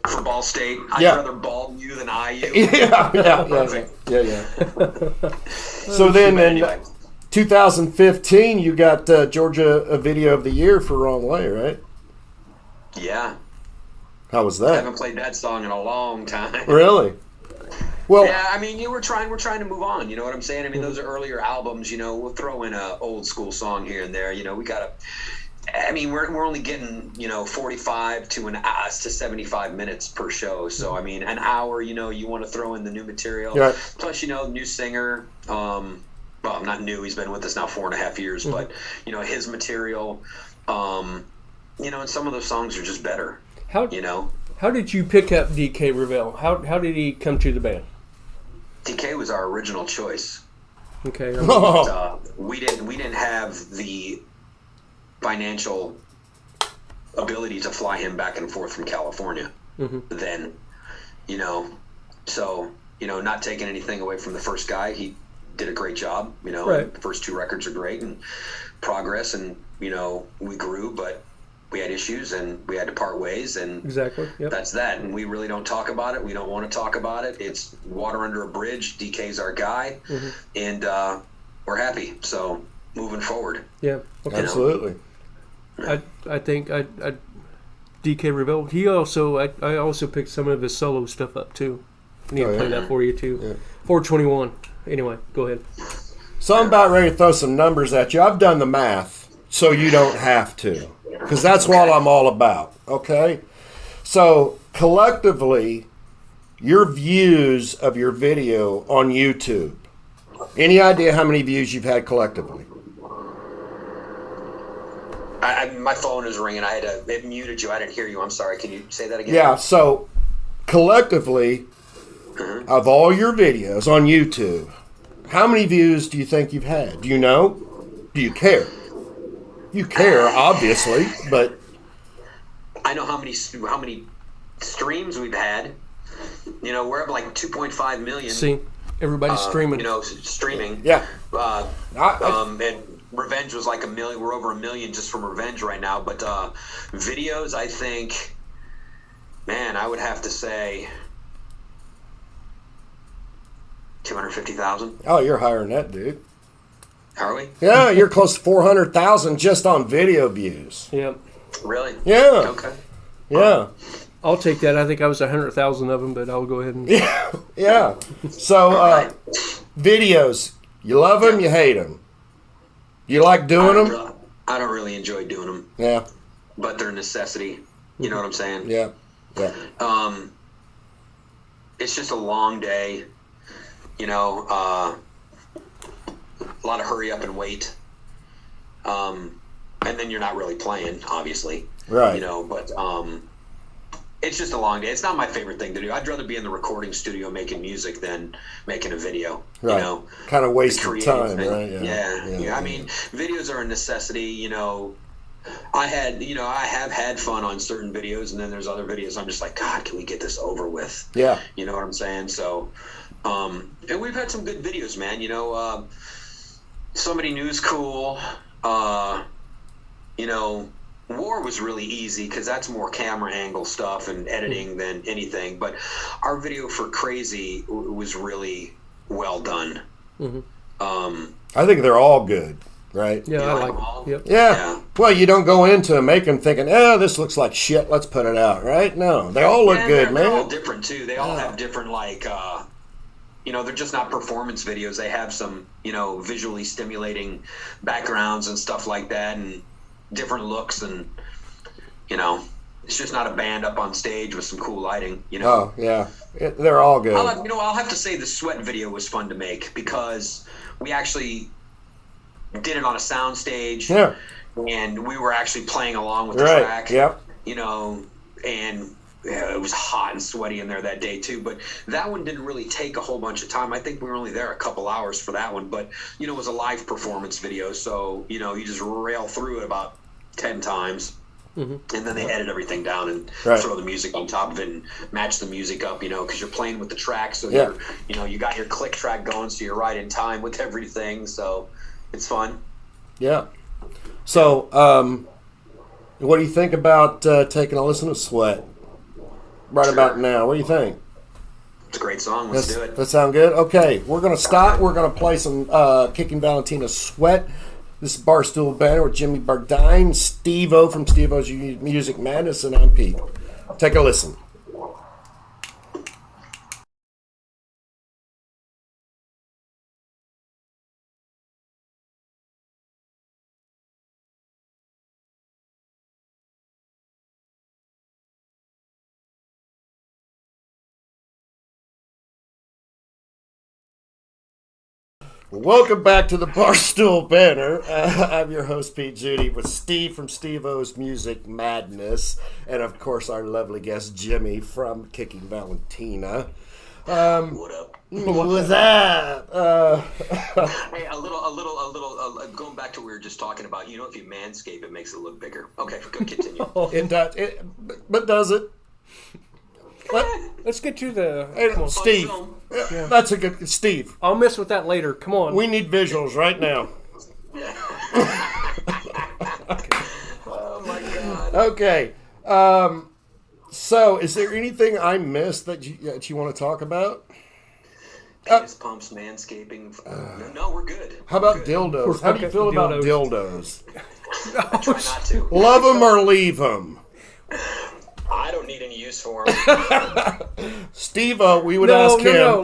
For Ball State, I'd rather ball you than IU. Yeah. So then in 2015, you got Georgia Video of the Year for Wrong Way, right? Yeah. How was that? I haven't played that song in a long time. Really? Well, yeah, I mean, we're trying to move on. You know what I'm saying? I mean, those are earlier albums. We'll throw in a old school song here and there. We gotta. I mean, we're only getting 45 to 75 minutes per show. So I mean, an hour. You want to throw in the new material. Right. Plus, new singer. Well, not new. He's been with us now 4.5 years. Mm-hmm. But his material. And some of those songs are just better. How did you pick up DK Ravel? How did he come to the band? DK was our original choice. Okay. We didn't have the financial ability to fly him back and forth from California. Mm-hmm. Then, so not taking anything away from the first guy, he did a great job. Right. The first 2 records are great and progress, and we grew, but we had issues and we had to part ways, and exactly. Yep. That's that. And we really don't talk about it. We don't want to talk about it. It's water under a bridge. DK's our guy, mm-hmm. and we're happy. So moving forward. Yeah, okay. Absolutely. I think DK Ravel. I also picked some of his solo stuff up too. I need to play that for you too. Yeah. 421. Anyway, go ahead. So I'm about ready to throw some numbers at you. I've done the math, so you don't have to. Because that's what I'm all about, okay? So, collectively, your views of your video on YouTube, any idea how many views you've had collectively? My phone is ringing. It muted you. I didn't hear you. I'm sorry. Can you say that again? Yeah, so, collectively, mm-hmm. of all your videos on YouTube, how many views do you think you've had? Do you know? Do you care? You care, obviously, but I know how many streams we've had. We're up like 2.5 million. See, everybody's streaming. Streaming. Yeah. And Revenge was like 1 million. We're over 1 million just from Revenge right now. But videos, I think, man, I would have to say 250,000. Oh, you're higher than that, dude. Are we? Yeah, you're close to 400,000 just on video views. Yep. Really? Yeah. Okay. Yeah. I'll take that. I think I was 100,000 of them, but I'll go ahead and... Yeah. So, videos, you love them, you hate them. You like doing them? I don't really enjoy doing them. Yeah. But they're a necessity. You know what I'm saying? Yeah. Yeah. It's just a long day. A lot of hurry up and wait. And then you're not really playing, obviously. Right. You know, but it's just a long day. It's not my favorite thing to do. I'd rather be in the recording studio making music than making a video. Right. You know, kind of wasting creative time, thing. right? Yeah. I mean, videos are a necessity. You know, I have had fun on certain videos, and then there's other videos I'm just like, God, can we get this over with? Yeah. You know what I'm saying? So, and we've had some good videos, man. You know, Somebody New's cool. You know, War was really easy because that's more camera angle stuff and editing than anything. But our video for Crazy was really well done. I think they're all good, right? Yeah, I like them all? Yep. Yeah. Well, you don't go into making thinking, this looks like shit, let's put it out, right? No, they all look good, they're man. all different, too. They all have different, like, you know, they're just not performance videos. They have some, you know, visually stimulating backgrounds and stuff like that and different looks. And, you know, it's just not a band up on stage with some cool lighting, you know. Oh, yeah. They're all good. I'll have to say the Sweat video was fun to make because we actually did it on a sound stage. Yeah. And we were actually playing along with the Right. track. Yep. You know, and it was hot and sweaty in there that day too. But that one didn't really take a whole bunch of time. I think we were only there a couple hours for that one. But, you know, it was a live performance video. So, you know, you just rail through it about 10 times. And then they edit everything down and throw the music on top of it and match the music up, you know, because you're playing with the track. So, you got your click track going, so you're right in time with everything. So it's fun. Yeah. So, what do you think about taking a listen to Sweat right about now? What do you think? It's a great song. Let's do it. That sound good? Okay, we're going to stop. We're going to play some Kickin Valentina Sweat. This is Barstool Banter with Jimmy Berdine, Steve-O from Steve-O's Music Madness, and I'm Pete. Take a listen. Welcome back to the Barstool Banter. I'm your host, Pete Judy, with Steve from Steve-O's Music Madness, and of course our lovely guest, Jimmy from Kickin Valentina. What up? What's up? Hey, a little. Going back to what we were just talking about. You know, if you manscape, it makes it look bigger. Okay, continue. It does, but does it? Let's get to the... Hey, Steve. Yeah. That's a good... Steve. I'll mess with that later. Come on. We need visuals right now. Oh, my God. Okay. So, is there anything I missed that you want to talk about? Penis pumps, manscaping. No, we're good. How about dildos? How do you feel about dildos? I try not to. Love them or leave them? I don't need any use for them. Steve-O, we would ask him. No.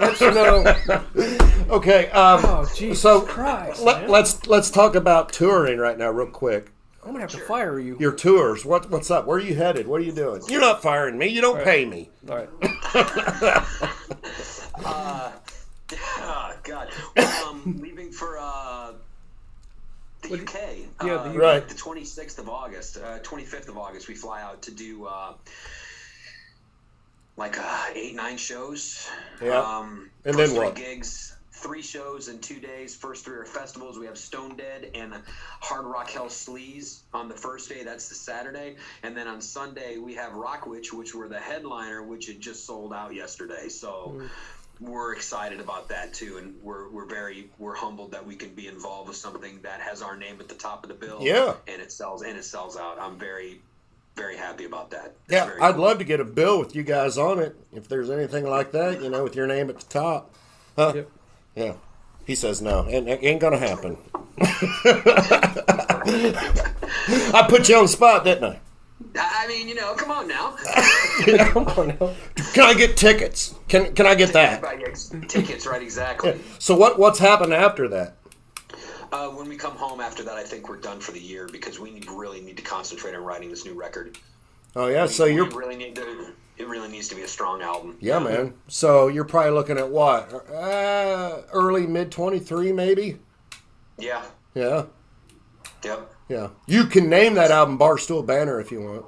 Okay. Oh, Jesus so Christ. let's talk about touring right now, real quick. I'm gonna have to fire you. Your tours. What's up? Where are you headed? What are you doing? You're not firing me. You don't pay me. All right. Oh, God. Well, leaving for the UK. Yeah, the right. The 26th of August, 25th of August, we fly out to do like 8-9 shows. Yeah. And First then what? 3 gigs, 3 shows in 2 days. First 3 are festivals. We have Stone Dead and Hard Rock Hell Sleaze on the first day. That's the Saturday. And then on Sunday, we have Rockwitch, which were the headliner, which had just sold out yesterday. So we're excited about that too, and we're humbled that we can be involved with something that has our name at the top of the bill. Yeah. And it sells out. I'm very, very happy about that. Yeah, I'd love to get a bill with you guys on it if there's anything like that, with your name at the top. Huh? Yep. Yeah. He says no, and it ain't gonna happen. I put you on the spot, didn't I? I mean, come on now. Come on now. Can I get tickets? Can I get that? Tickets, right? Exactly. So what's happened after that? When we come home after that, I think we're done for the year because we really need to concentrate on writing this new record. Oh yeah, It really needs to be a strong album. Yeah, man. So you're probably looking at what? Early mid 23, maybe. Yeah. Yeah. Yep. Yeah. You can name that album Barstool Banter if you want.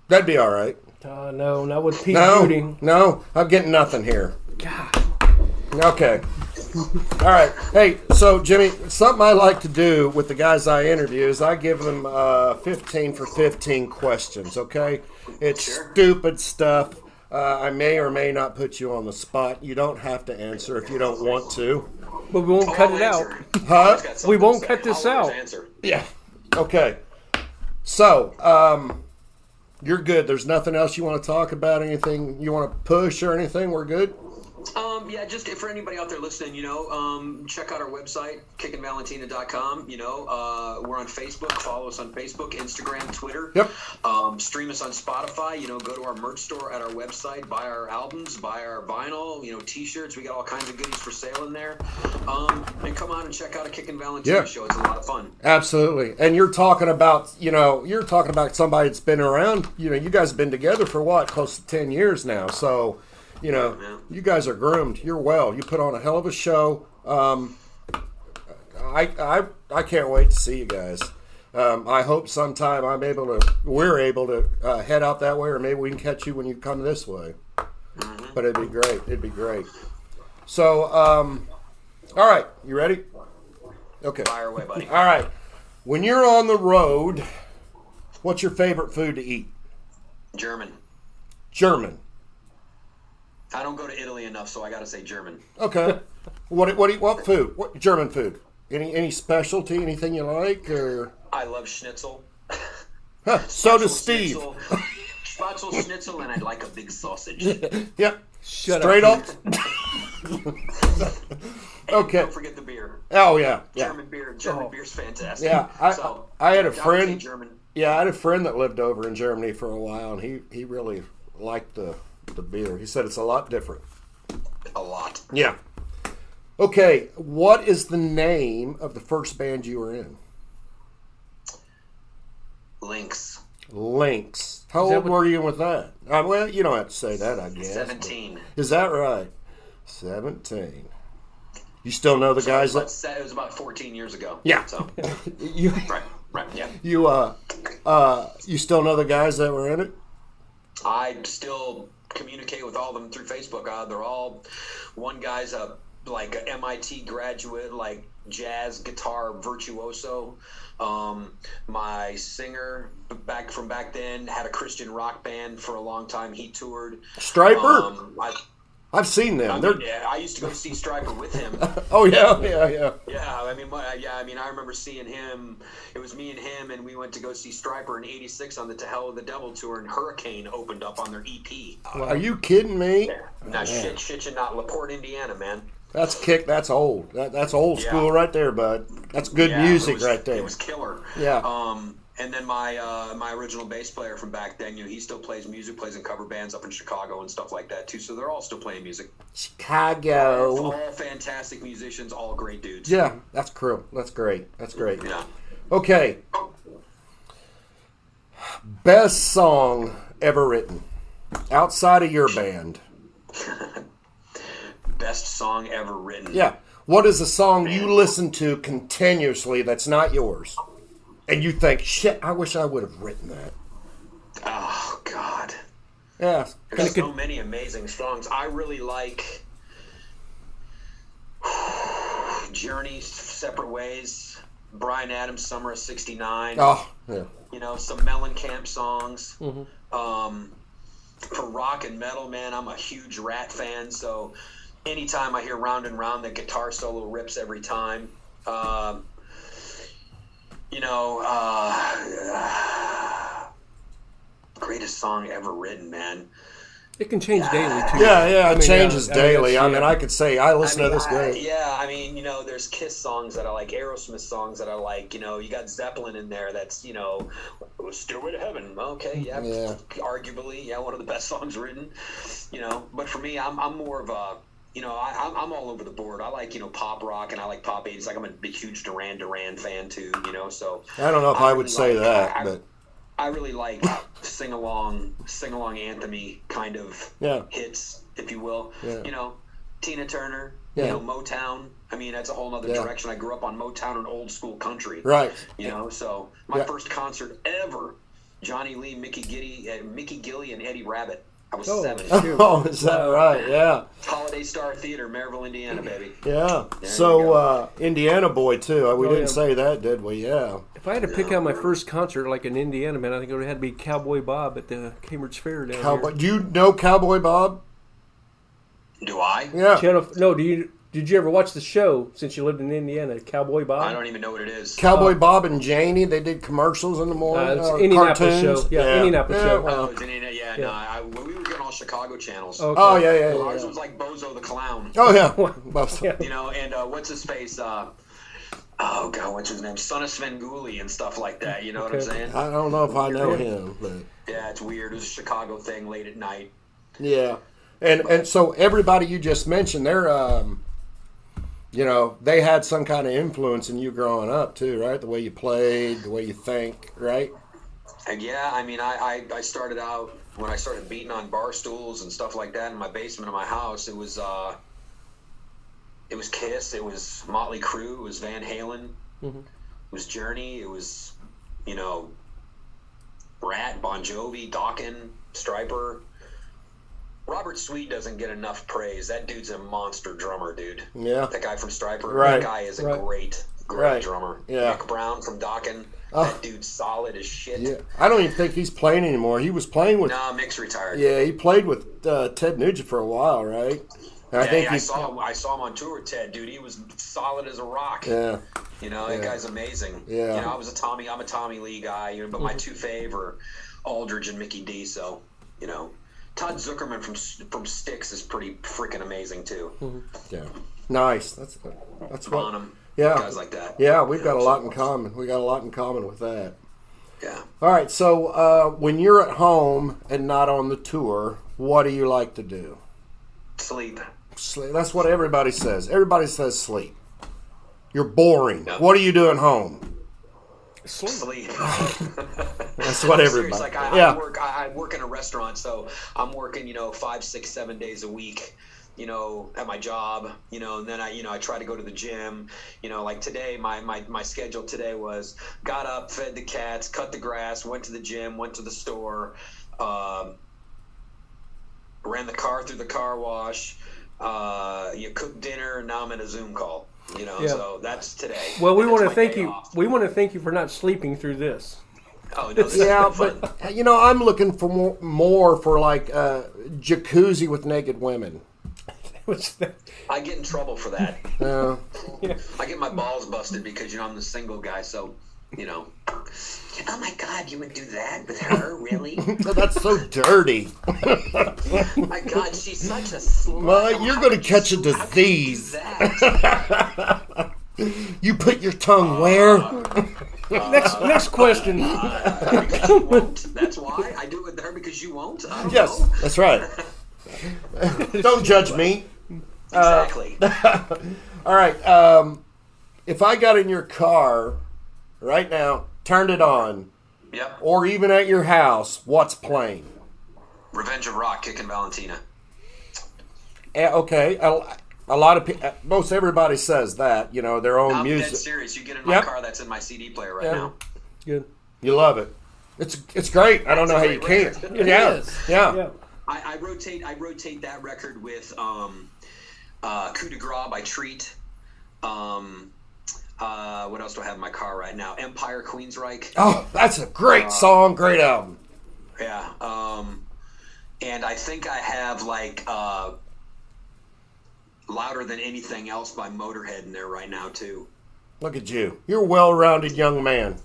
That'd be all right. No, not with Pete Judy. No, I'm getting nothing here. God. Okay. All right. Hey, so Jimmy, something I like to do with the guys I interview is I give them 15 for 15 questions, okay? It's stupid stuff. I may or may not put you on the spot. You don't have to answer if you don't want to. But we won't cut it out. Huh? We won't cut this out. Yeah. Okay. So, you're good. There's nothing else you want to talk about? Anything you want to push or anything? We're good? Yeah, just for anybody out there listening, check out our website, kickinvalentina.com. We're on Facebook. Follow us on Facebook, Instagram, Twitter. Yep. Stream us on Spotify. Go to our merch store at our website. Buy our albums. Buy our vinyl. T-shirts. We got all kinds of goodies for sale in there. And come on and check out a Kickin Valentina show. It's a lot of fun. Absolutely. And you're talking about, somebody that's been around. You guys have been together for what? Close to 10 years now. So. You guys are groomed. You're well. You put on a hell of a show. I can't wait to see you guys. I hope sometime we're able to head out that way, or maybe we can catch you when you come this way. Mm-hmm. But it'd be great. It'd be great. So, all right. You ready? Okay. Fire away, buddy. All right. When you're on the road, what's your favorite food to eat? German. I don't go to Italy enough, so I got to say German. Okay. What food? What German food? Any specialty? Anything you like? Or I love schnitzel. So does Steve. Spatzel schnitzel, and I'd like a big sausage. Yep. Straight up. Okay. Don't forget the beer. Oh yeah. German beer's fantastic. Yeah. I had a friend. German. Yeah, I had a friend that lived over in Germany for a while, and he really liked the beer. He said it's a lot different. A lot. Yeah. Okay, what is the name of the first band you were in? Lynx. How old were you with that? Well, you don't have to say that, I guess. 17. Is that right? 17. You still know the guys that... It was about 14 years ago. Yeah. So. Right, yeah. You still know the guys that were in it? I still communicate with all of them through Facebook. They're all, one guy's a MIT graduate, jazz guitar virtuoso. My singer back then had a Christian rock band for a long time. He toured. Striper? I've seen them. I used to go see Striper with him. Oh yeah. I remember seeing him. It was me and him, and we went to go see Striper in '86 on the To Hell with the Devil tour, and Hurricane opened up on their EP. Are you kidding me? Yeah. Now shit you not, LaPorte, Indiana, man. That's old. That's old school right there, bud. That's good music right there. It was killer. Yeah. And then my original bass player from back then, he still plays music, plays in cover bands up in Chicago and stuff like that too. So they're all still playing music. Chicago. All fantastic musicians, all great dudes. Yeah, that's cool. That's great. Yeah. Okay. Best song ever written outside of your band. Best song ever written. Yeah. What is a song you listen to continuously that's not yours? And you think, shit, I wish I would have written that. Oh, God. Yeah. There's so many amazing songs. I really like Journey, Separate Ways, Bryan Adams, Summer of '69. Oh, yeah. Some Mellencamp songs. Mm-hmm. For rock and metal, man, I'm a huge Rat fan, so anytime I hear Round and Round, the guitar solo rips every time. Greatest song ever written, man. It can change daily too. Yeah, it changes daily. I could say I listen to this guy. There's Kiss songs that I like, Aerosmith songs that I like. You got Zeppelin in there. That's Stairway to Heaven. Okay, yeah. Arguably, one of the best songs written. But for me, I'm more of a. I'm all over the board. I like, pop rock, and I like pop 80s. I'm a big, huge Duran Duran fan too, so. I don't know if I would say that, but. I really like sing-along anthem-y kind of hits, if you will. Yeah. Tina Turner, Yeah. Motown. I mean, that's a whole other direction. I grew up on Motown and old school country. Right. You know, so my first concert ever, Johnny Lee, Mickey Gilly, and Eddie Rabbit. I was 7. Oh, is that right? Yeah. Holiday Star Theater, Maryville, Indiana, baby. Yeah. So, Indiana boy, too. We didn't say that, did we? Yeah. If I had to pick out my first concert, like in Indiana, man, I think it would have to be Cowboy Bob at the Cambridge Fair down here. Do you know Cowboy Bob? Do I? Yeah. Did you ever watch the show since you lived in Indiana, Cowboy Bob? I don't even know what it is. Cowboy Bob and Janie, they did commercials in the morning. It's Indianapolis cartoons. show. Yeah, Indianapolis show. Oh, it's Indiana. No, we were getting all Chicago channels. Okay. Oh, yeah. Ours was like Bozo the Clown. Oh, yeah. You know, and what's his face? Oh, God, what's his name? Son of Svengoolie and stuff like that. You know what I'm saying? I don't know if I know him. But. Yeah, it's weird. It was a Chicago thing late at night. Yeah. And so everybody you just mentioned, they're, you know, they had some kind of influence in you growing up too, right? The way you played, the way you think, right? And yeah, I mean, I started out when I started beating on bar stools and stuff like that in my basement of my house. It was Kiss, it was Motley Crue, it was Van Halen, it was Journey, it was, you know, Rat, Bon Jovi, Dokken, Stryper. Robert Sweet doesn't get enough praise. That dude's a monster drummer, dude. Yeah. That guy from Stryper. Right. That guy is a great drummer. Yeah. Nick Brown from Dokken. That dude's solid as shit. Yeah. I don't even think he's playing anymore. He was playing with... Nah, Mick's retired. Yeah, he played with Ted Nugent for a while, right? I saw him on tour with Ted, dude. He was solid as a rock. Yeah. You know, that guy's amazing. Yeah. You know, I'm a Tommy Lee guy, you know, but my two fave are Aldridge and Mickey D, so, you know. Todd Zuckerman from Styx is pretty freaking amazing too. Yeah, nice. That's Bonham. Yeah, guys like that. Yeah, we've got a lot in common. We got a lot in common with that. Yeah. All right. So when you're at home and not on the tour, what do you like to do? Sleep. Sleep. That's what everybody says. Everybody says sleep. You're boring. No. What are you doing home? Sleep. That's what everybody. Like I work in a restaurant, so I'm working, you know, 5, 6, 7 days a week, you know, at my job, you know, and then I try to go to the gym, you know, like today, my schedule today was got up, fed the cats, cut the grass, went to the gym, went to the store, ran the car through the car wash, you cooked dinner, and now I'm in a Zoom call. You know, so that's today. Well, we want to thank you. We want to thank you for not sleeping through this. Oh, no, yeah, but you know, I'm looking for more for like jacuzzi with naked women. I get in trouble for that. Yeah. I get my balls busted because, you know, I'm the single guy, so, you know. Oh my God, you would do that with her, really? That's so dirty. My God, she's such a slut. Well, you're going to catch a disease. You put your tongue where? Next question. Because you won't. That's why I do it with her, because you won't. I don't know. That's right. Don't judge me. Exactly. All right. If I got in your car right now, turned it on, yep, or even at your house, what's playing? Revenge of Rock, Kickin Valentina. Okay. A lot of people, most everybody says that, you know, their own music. I'm dead serious. You get in my car, that's in my CD player right now. Good. You love it. It's great. I don't know how you can't. Yeah. I rotate that record with Coup de Gras by Treat. What else do I have in my car right now? Empire, Queensryche. Oh, that's a great song, great album. Yeah. And I think I have like Louder Than Anything Else by Motorhead in there right now too. Look at you. You're a well-rounded young man.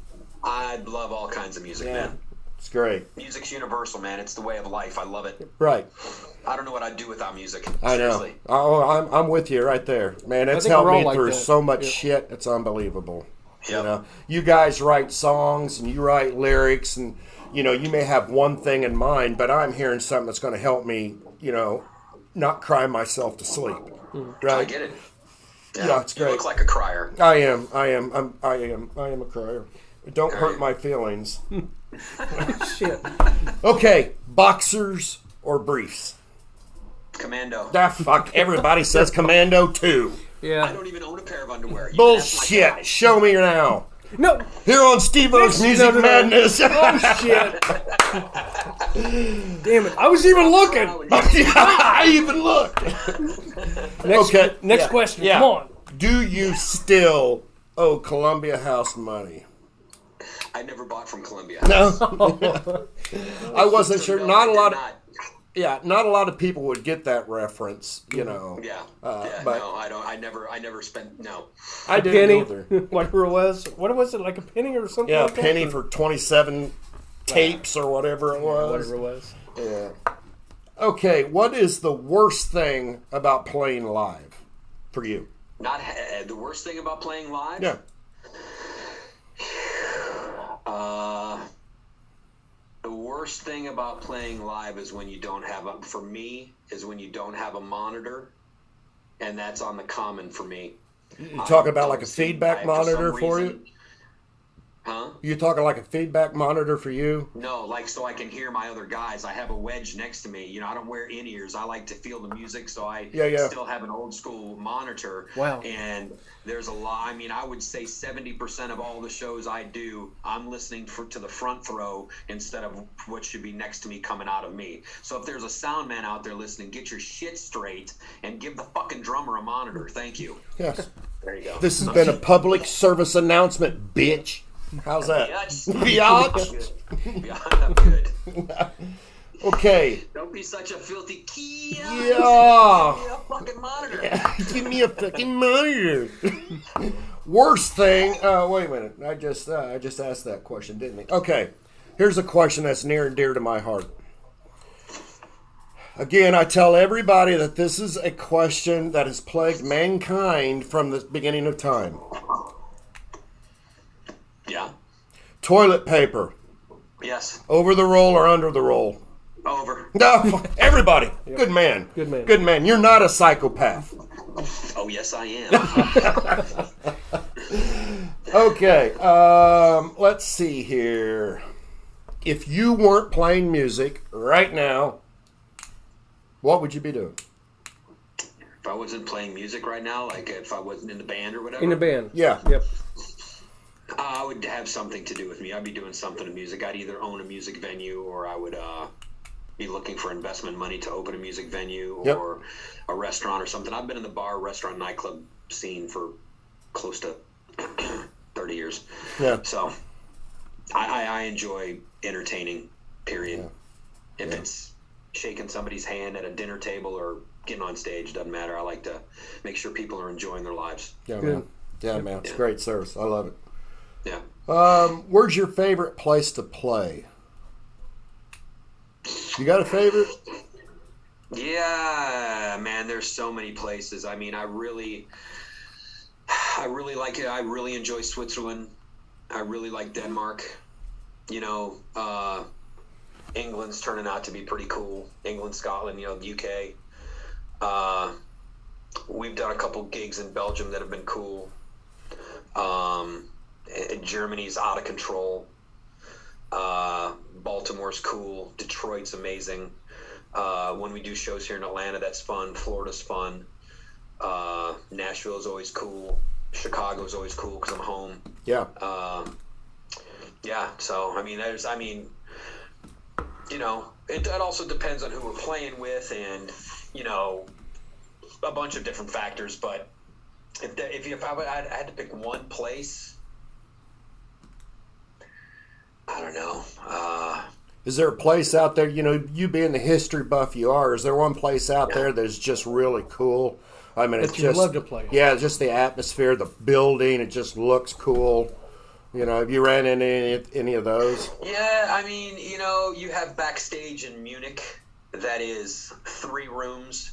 I love all kinds of music, man. It's great. Music's universal, man. It's the way of life. I love it. Right. I don't know what I'd do without music. I know. Seriously. Oh, I'm with you right there, man. It's helped me through so much shit. It's unbelievable. Yep. You know, you guys write songs and you write lyrics, and you know, you may have one thing in mind, but I'm hearing something that's going to help me, you know, not cry myself to sleep. Right? I get it. Yeah, it's great. You look like a crier. I am a crier. Don't hurt my feelings. Shit. Okay, boxers or briefs? Commando. Ah, fuck. Everybody says Commando too. I Yeah. don't even own a pair of underwear. You can ask my Bullshit. guy. Show me now. No. Here on Steve-O's Music No. Madness. Oh shit. Damn it! I was even looking. I even looked. Next question. Yeah. Come on. Do you still owe Columbia House money? I never bought from Columbia. No. I wasn't sure. No, Not I a did lot. not. Yeah, not a lot of people would get that reference. You know. Yeah. But No, I don't. I never spent. No. I didn't Penny. either. Whatever it was. What was it? Like a penny or something? Yeah, a like that? penny for 27 tapes or whatever it was. Whatever it was. Yeah. Okay, what is the worst thing about playing live for you? Not the worst thing about playing live. Yeah. The worst thing about playing live is when you don't have for me, is when you don't have a monitor, and that's on the common for me. You talk about like a don't see- feedback for some monitor for you? reason- Huh? You talking like a feedback monitor for you? No, like so I can hear my other guys. I have a wedge next to me. You know, I don't wear in-ears. I like to feel the music, so I still have an old school monitor. Wow. And there's a lot. I mean, I would say 70% of all the shows I do, I'm listening to the front throw instead of what should be next to me coming out of me. So if there's a sound man out there listening, get your shit straight and give the fucking drummer a monitor. Thank you. Yes. There you go. This has been a public service announcement, bitch. How's that? Biatch. I'm good. Okay. Don't be such a filthy key. Yeah. Give me a fucking monitor. Give me a fucking monitor. Worst thing. Wait a minute. I just asked that question, didn't I? Okay. Here's a question that's near and dear to my heart. Again, I tell everybody that this is a question that has plagued mankind from the beginning of time. Yeah. Toilet paper. Yes. Over the roll or under the roll? Over. No, everybody. Good man. Good man. Good man. You're not a psychopath. Oh, yes, I am. Okay. Let's see here. If you weren't playing music right now, what would you be doing? If I wasn't playing music right now, like if I wasn't in the band or whatever, In the band. Yeah. Yep. I would have something to do with me. I'd be doing something to music. I'd either own a music venue or I would be looking for investment money to open a music venue or a restaurant or something. I've been in the bar, restaurant, nightclub scene for close to 30 years. Yeah. So I enjoy entertaining, period. If it's shaking somebody's hand at a dinner table or getting on stage, doesn't matter. I like to make sure people are enjoying their lives. Yeah, Good. man. Yeah, man. It's great service. I love it. Yeah. Where's your favorite place to play? You got a favorite? Yeah, man, there's so many places. I mean, I really like it. I really enjoy Switzerland. I really like Denmark. You know, England's turning out to be pretty cool. England, Scotland, you know, the UK. We've done a couple gigs in Belgium that have been cool. Germany's out of control. Baltimore's cool. Detroit's amazing. When we do shows here in Atlanta, that's fun. Florida's fun. Nashville's always cool. Chicago's always cool because I'm home. Yeah. Yeah. So you know, it also depends on who we're playing with, and you know, a bunch of different factors. But if I had to pick one place, I don't know. Is there a place out there, you know, you being the history buff you are, is there one place out there that's just really cool? I mean, it's That you just love to play. Yeah, just the atmosphere, the building, it just looks cool. You know, have you ran into any of those? Yeah, I mean, you know, you have backstage in Munich that is 3 rooms,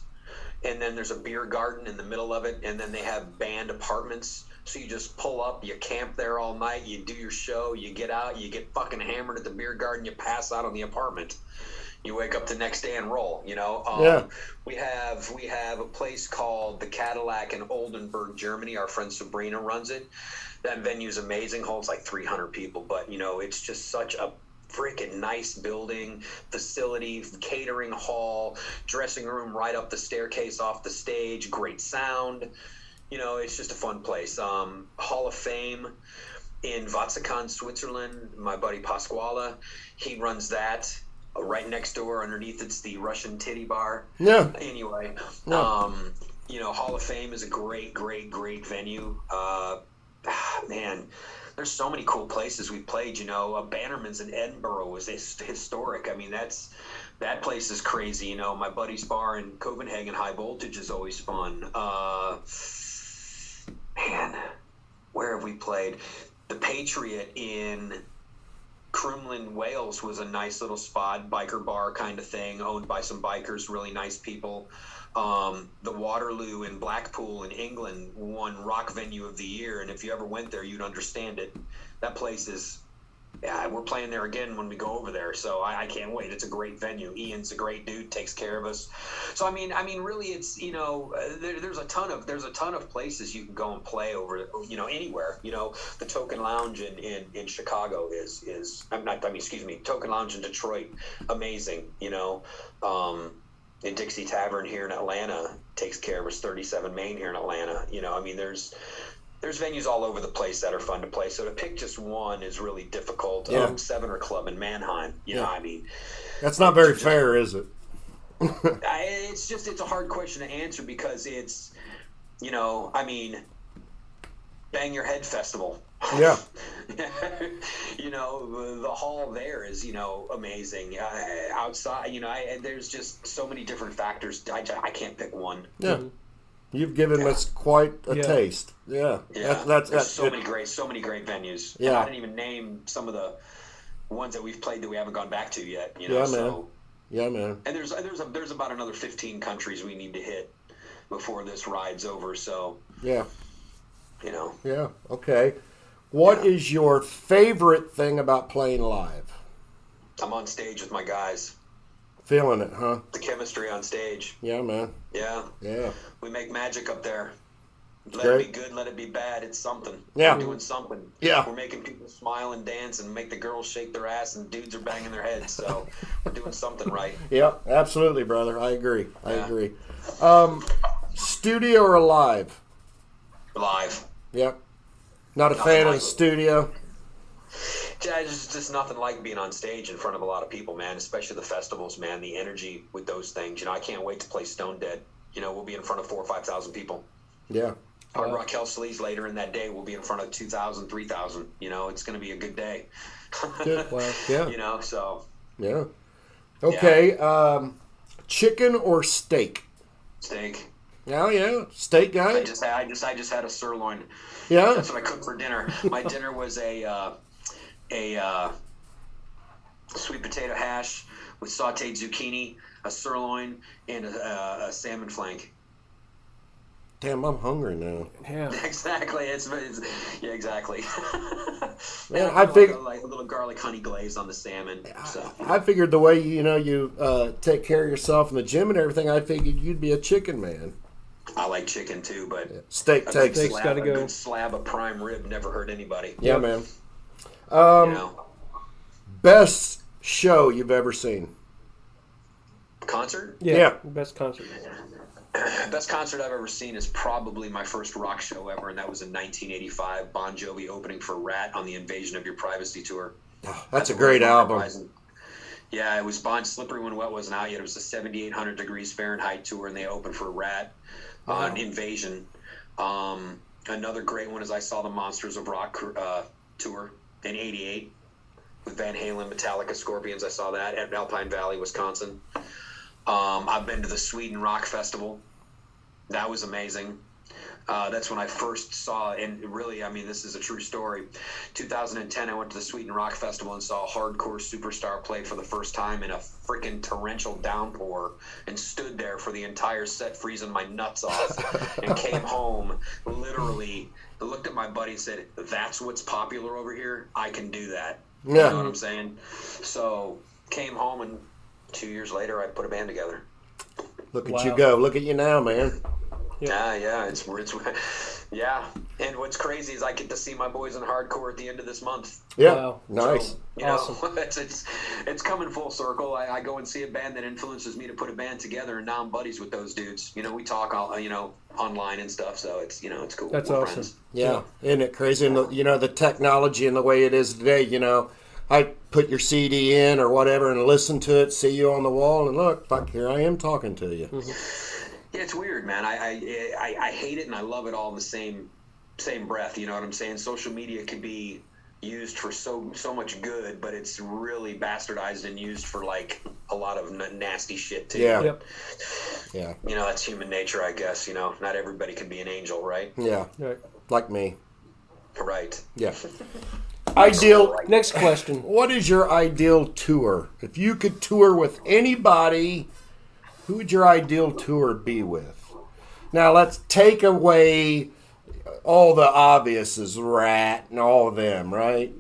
and then there's a beer garden in the middle of it, and then they have band apartments. So you just pull up, you camp there all night, you do your show, you get out, you get fucking hammered at the beer garden, you pass out on the apartment. You wake up the next day and roll, you know. Yeah. We have a place called the Cadillac in Oldenburg, Germany. Our friend Sabrina runs it. That venue's amazing, holds like 300 people, but you know, it's just such a freaking nice building, facility, catering hall, dressing room right up the staircase off the stage, great sound. You know, it's just a fun place. Hall of Fame in Vatikon, Switzerland. My buddy Pasquale, he runs that. Right next door, underneath it's the Russian titty bar. Yeah. Anyway, Yeah. you know, Hall of Fame is a great venue. Man, there's so many cool places we played. You know, Bannerman's in Edinburgh was historic. I mean, that place is crazy. You know, my buddy's bar in Copenhagen, High Voltage, is always fun. Man, where have we played? The Patriot in Crumlin, Wales was a nice little spot, biker bar kind of thing, owned by some bikers, really nice people. The Waterloo in Blackpool in England won Rock Venue of the Year, and if you ever went there, you'd understand it. That place is, yeah, we're playing there again when we go over there, so I can't wait. It's a great venue. Ian's a great dude, takes care of us. So I mean, really, it's, you know, there's a ton of places you can go and play over, you know, anywhere. You know, the Token Lounge in Chicago Token Lounge in Detroit, amazing. You know, the Dixie Tavern here in Atlanta takes care of us. 37 Main here in Atlanta. You know, I mean, there's venues all over the place that are fun to play. So to pick just one is really difficult. Yeah. Sevener Club in Mannheim. You know, I mean, That's not very fair, is it? it's a hard question to answer because it's, you know, I mean, Bang Your Head Festival. Yeah. You know, the hall there is, you know, amazing. Outside, you know, there's just so many different factors. I can't pick one. Yeah. You've given us quite a taste. Yeah. Yeah. That's so many great venues. Yeah. And I didn't even name some of the ones that we've played that we haven't gone back to yet. You know, Yeah, man. so. Yeah, man. And there's about another 15 countries we need to hit before this ride's over. So. Yeah. You know. Yeah. Okay. What is your favorite thing about playing live? I'm on stage with my guys. Feeling it, huh? The chemistry on stage. Yeah, man. Yeah. Yeah. We make magic up there. Let Great. it be good, let it be bad. It's something. Yeah. We're doing something. Yeah. We're making people smile and dance and make the girls shake their ass and dudes are banging their heads. So we're doing something right. Yeah, absolutely, brother. I agree. I Yeah. agree. Studio or live? Live. Yep. Not a Nothing fan of like the it. studio? Yeah, it's just nothing like being on stage in front of a lot of people, man, especially the festivals, man, the energy with those things. You know, I can't wait to play Stone Dead. You know, we'll be in front of 4,000 or 5,000 people. Yeah. Hard Rock Hellsleys later in that day, we'll be in front of 2,000, 3,000. You know, it's going to be a good day. Good. Well, yeah. You know, so. Yeah. Okay. Chicken or steak? Steak. Oh, yeah. Steak guy? I just had a sirloin. Yeah. That's what I cooked for dinner. My dinner was a sweet potato hash with sautéed zucchini, a sirloin, and a salmon flank. Damn, I'm hungry now. Yeah. Exactly. It's yeah, exactly. Man, And I figured like a little garlic honey glaze on the salmon. So. I figured the way you take care of yourself in the gym and everything, I figured you'd be a chicken man. I like chicken too, but Steak takes. Steak's gotta go. a good slab of prime rib never hurt anybody. Yeah, man. You know, Best show you've ever seen? concert. Yeah. Best concert. Best concert I've ever seen is probably my first rock show ever, and that was in 1985. Bon Jovi opening for Rat on the Invasion of Your Privacy tour. Oh, that's a great album. Yeah, it was Bon Slippery When Wet wasn't out yet. It was a 7,800 degrees Fahrenheit tour, and they opened for Rat on Invasion. Another great one is I saw the Monsters of Rock tour in '88 with Van Halen, Metallica, Scorpions. I saw that at Alpine Valley, Wisconsin. I've been to the Sweden Rock Festival. That was amazing. That's when I first saw, and really, I mean, this is a true story. 2010, I went to the Sweden Rock Festival and saw a hardcore superstar play for the first time in a freaking torrential downpour and stood there for the entire set freezing my nuts off and came home, literally looked at my buddy and said, "That's what's popular over here. I can do that." Yeah. You know what I'm saying? So came home, and 2 years later, I put a band together. Look at you go. Look at you now, man. Yeah, it's Yeah, and what's crazy is I get to see my boys in hardcore at the end of this month. Yeah, Wow. nice. So, you Awesome. know, it's coming full circle. I go and see a band that influences me to put a band together, and now I'm buddies with those dudes. You know, we talk all, online and stuff, so it's it's cool. That's We're awesome. friends. Yeah, isn't it crazy? And the technology and the way it is today, I put your CD in or whatever and listen to it, see you on the wall, and look, fuck, here I am talking to you. Yeah, it's weird, man. I hate it and I love it all in the same breath. You know what I'm saying? Social media can be used for so much good, but it's really bastardized and used for like a lot of nasty shit too. Yeah. Yep. Yeah, That's human nature, I guess. Not everybody can be an angel, right? yeah, Right. like me. Right. Yeah. Ideal. Next question. What is your ideal tour? If you could tour with anybody, who would your ideal tour be with? Now let's take away all the obviouses, Rat and all of them, right?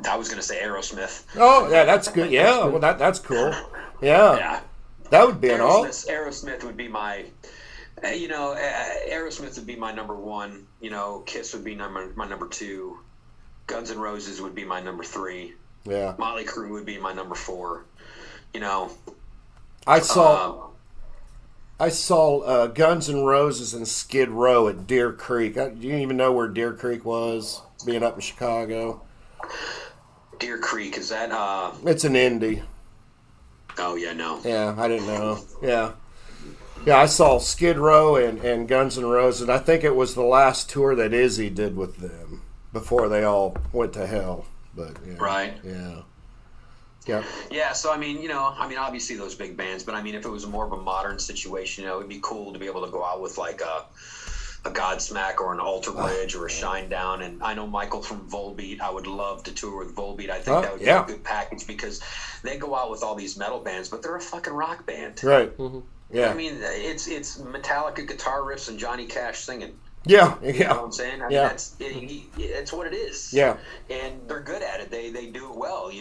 I was gonna say Aerosmith. Oh, yeah, that's good. Yeah, well, that's cool. Yeah, Yeah. that would be an all. Aerosmith would be my, Aerosmith would be my number one. Kiss would be my number two. Guns N' Roses would be my number three. Yeah, Motley Crue would be my number four. I saw Guns N' Roses and Skid Row at Deer Creek. Do you even know where Deer Creek was? Being up in Chicago, Deer Creek, is that? it's an indie. Oh yeah, no. Yeah, I didn't know. Yeah. Yeah, I saw Skid Row and Guns N' Roses. I think it was the last tour that Izzy did with them before they all went to hell. But yeah, Right. Yeah. Yeah. Yeah, so obviously those big bands, but if it was more of a modern situation, it'd be cool to be able to go out with like a Godsmack or an Alter Bridge or a Shinedown. And I know Michael from Volbeat. I would love to tour with Volbeat. I think that would be a good package because they go out with all these metal bands, but they're a fucking rock band. Right. Mm-hmm. Yeah. It's Metallica guitar riffs and Johnny Cash singing. Yeah. You know what I'm saying? It's what it is. Yeah. And they're good at it. They do it well. The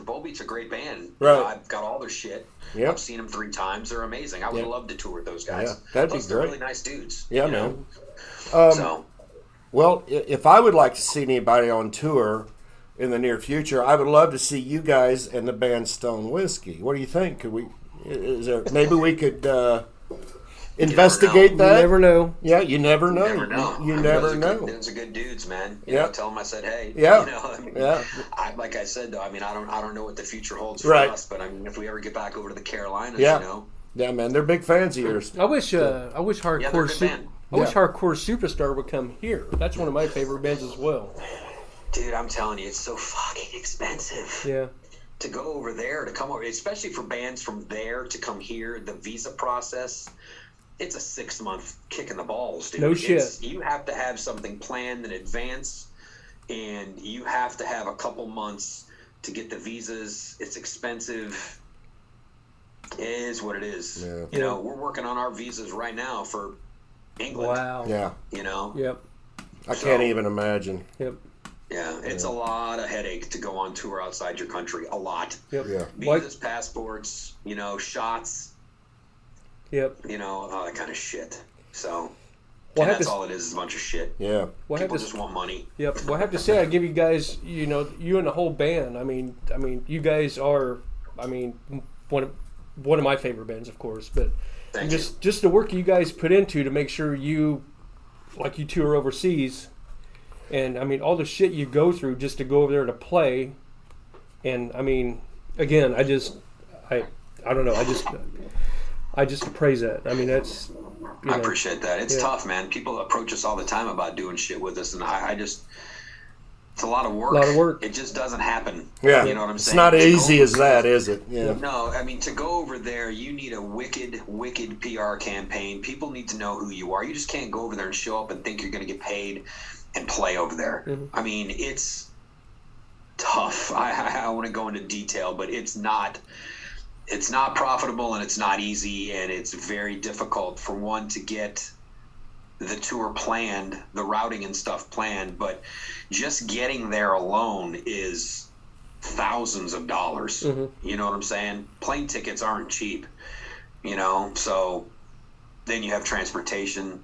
Volbeat's a great band. Right. I've got all their shit. Yep. I've seen them 3 times. They're amazing. I would love to tour with those guys. Yeah, that'd be Plus, they're great. really nice dudes. Yeah, you know? man. So Well, if I would like to see anybody on tour in the near future, I would love to see you guys and the band Stone Whiskey. What do you think? Could we? Maybe we could investigate You that? never know. Yeah, you never know. never know. You never know. Those are good dudes, man. Yeah. Tell them I said, hey. Yeah. Yeah. Like I said, though, I don't know what the future holds for Right. us, but if we ever get back over to the Carolinas, Yeah. Yeah, man, they're big fans of yours. I wish they're a hardcore. good band. I wish Hardcore Superstar would come here. That's one of my favorite bands as well. Dude, I'm telling you, it's so fucking expensive. Yeah. To go over there, to come over, especially for bands from there to come here, the visa process, it's a 6-month kick in the balls, dude. No shit. You have to have something planned in advance, and you have to have a couple months to get the visas. It's expensive. It is what it is. Yeah. We're working on our visas right now for England. Wow. Yeah, Yep. I can't even imagine. Yep. Yeah, it's a lot of headache to go on tour outside your country. A lot. Yep. Yeah. Visas, passports, shots, Yep. all that kind of shit. So, Well, I have that's to- all it is a bunch of shit. Yeah. Well, I have People to- just want money. Yep. Well, I have to say, I give you guys, you and the whole band. I mean, you guys are, one of my favorite bands, of course. But Thank just the work you guys put into to make sure you tour overseas, and all the shit you go through just to go over there to play. And again, I don't know. I just praise that. That's. I appreciate that. It's Yeah. tough, man. People approach us all the time about doing shit with us, and I just. It's a lot of work. A lot of work. It just doesn't happen. Yeah. You know what I'm saying? It's not To go easy as overseas- that, is it? Yeah. No, to go over there, you need a wicked PR campaign. People need to know who you are. You just can't go over there and show up and think you're going to get paid and play over there. Mm-hmm. It's tough. I want to go into detail, but it's not profitable, and it's not easy, and it's very difficult for one to get the tour planned, the routing and stuff planned, but just getting there alone is thousands of dollars. Mm-hmm. You know what I'm saying? Plane tickets aren't cheap, so then you have transportation,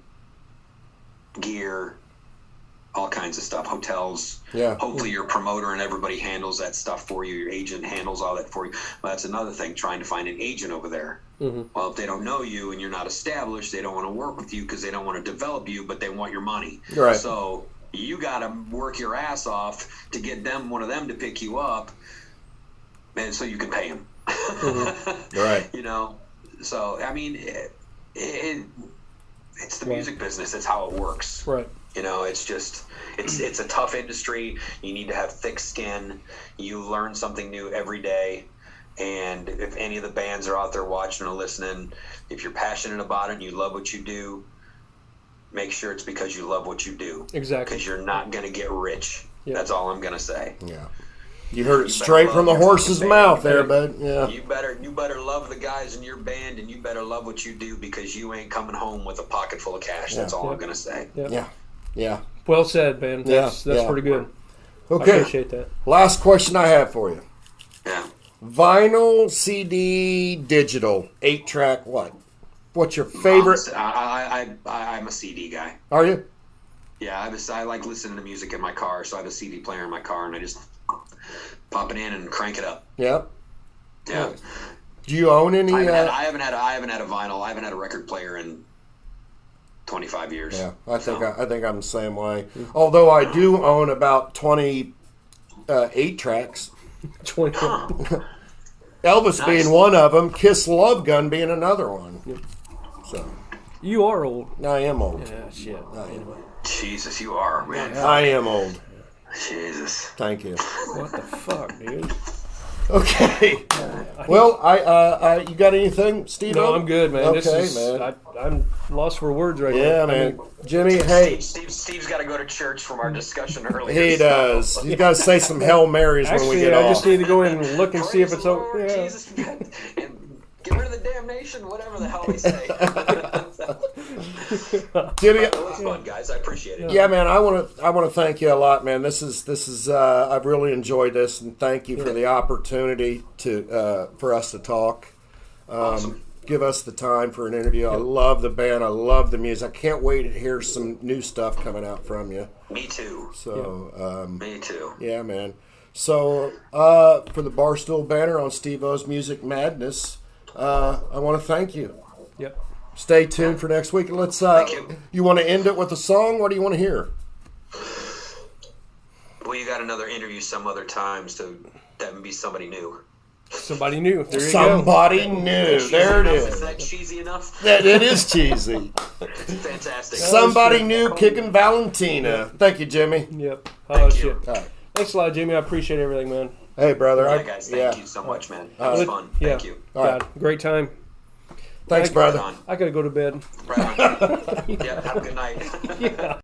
gear, all kinds of stuff, hotels. Yeah. Hopefully your promoter and everybody handles that stuff for you. Your agent handles all that for you. Well, that's another thing, trying to find an agent over there. Well, if they don't know you and you're not established, they don't want to work with you because they don't want to develop you, but they want your money. Right. So you got to work your ass off to get one of them to pick you up, and so you can pay them. Right. You know, so I mean, it's the music business. It's how it works. Right. You know, it's just it's a tough industry. You need to have thick skin. You learn something new every day. And if any of the bands are out there watching or listening, if you're passionate about it and you love what you do, make sure it's because you love what you do. Exactly. Because you're not going to get rich. Yeah. That's all I'm going to say. Yeah. You heard it straight from the horse's mouth there, bud. Yeah. You better love the guys in your band, and you better love what you do, because you ain't coming home with a pocket full of cash. That's all I'm going to say. Yeah. Yeah. Well said, Ben. That's pretty good. Okay. I appreciate that. Last question I have for you. Yeah. Vinyl, CD, digital, 8-track, what? What's your favorite? I'm a CD guy. Are you? Yeah, I like listening to music in my car, so I have a CD player in my car, and I just pop it in and crank it up. Yep. Yeah. Do you own any? I haven't had a vinyl. I haven't had a record player in 25 years. Yeah, I think I'm the same way. Although I do own about 20 8-tracks. 20. Elvis being one of them, Kiss Love Gun being another one. So You are old. I am old. Yeah, shit. Jesus, you are, man. I am old. Jesus. Thank you. What the fuck, dude? Okay. Well, you got anything, Steve? No, I'm good, man. Okay, man. I'm lost for words right now. Yeah, man. Jimmy, hey. Steve's got to go to church from our discussion earlier. He does. He's got to say some Hail Marys when we get I off. just need to go in and look and see if it's Lord, open. Yeah. Jesus, and get rid of the damnation, whatever the hell they say. Jimmy, It was fun, guys. I appreciate it. yeah, man. I want to thank you a lot, man. This is I've really enjoyed this, and thank you for the opportunity for us to talk. Awesome. Give us the time for an interview. I love the band. I love the music. I can't wait to hear some new stuff coming out from you. Me too. So, Me too. yeah, man. So, for the Barstool Banter on Steve-O's Music Madness, I want to thank you. Yep. Stay tuned for next week. Let's. Thank you. You want to end it with a song? What do you want to hear? Well, you got another interview some other times to that be somebody new. Somebody new. There you Somebody new. There it Is is. that cheesy enough? That it is cheesy. Fantastic. Somebody new, Kickin Valentina. Thank you, Jimmy. go. Yep. Thank Shit. you. All right. Thanks a lot, Jimmy. I appreciate everything, man. Hey, brother. Yeah, guys, thank you so much, man. That was fun. Yeah. Thank you. All right. God, great time. Thanks, Right brother. Right on. I gotta go to bed. Right on. Yeah, have a good night. Yeah.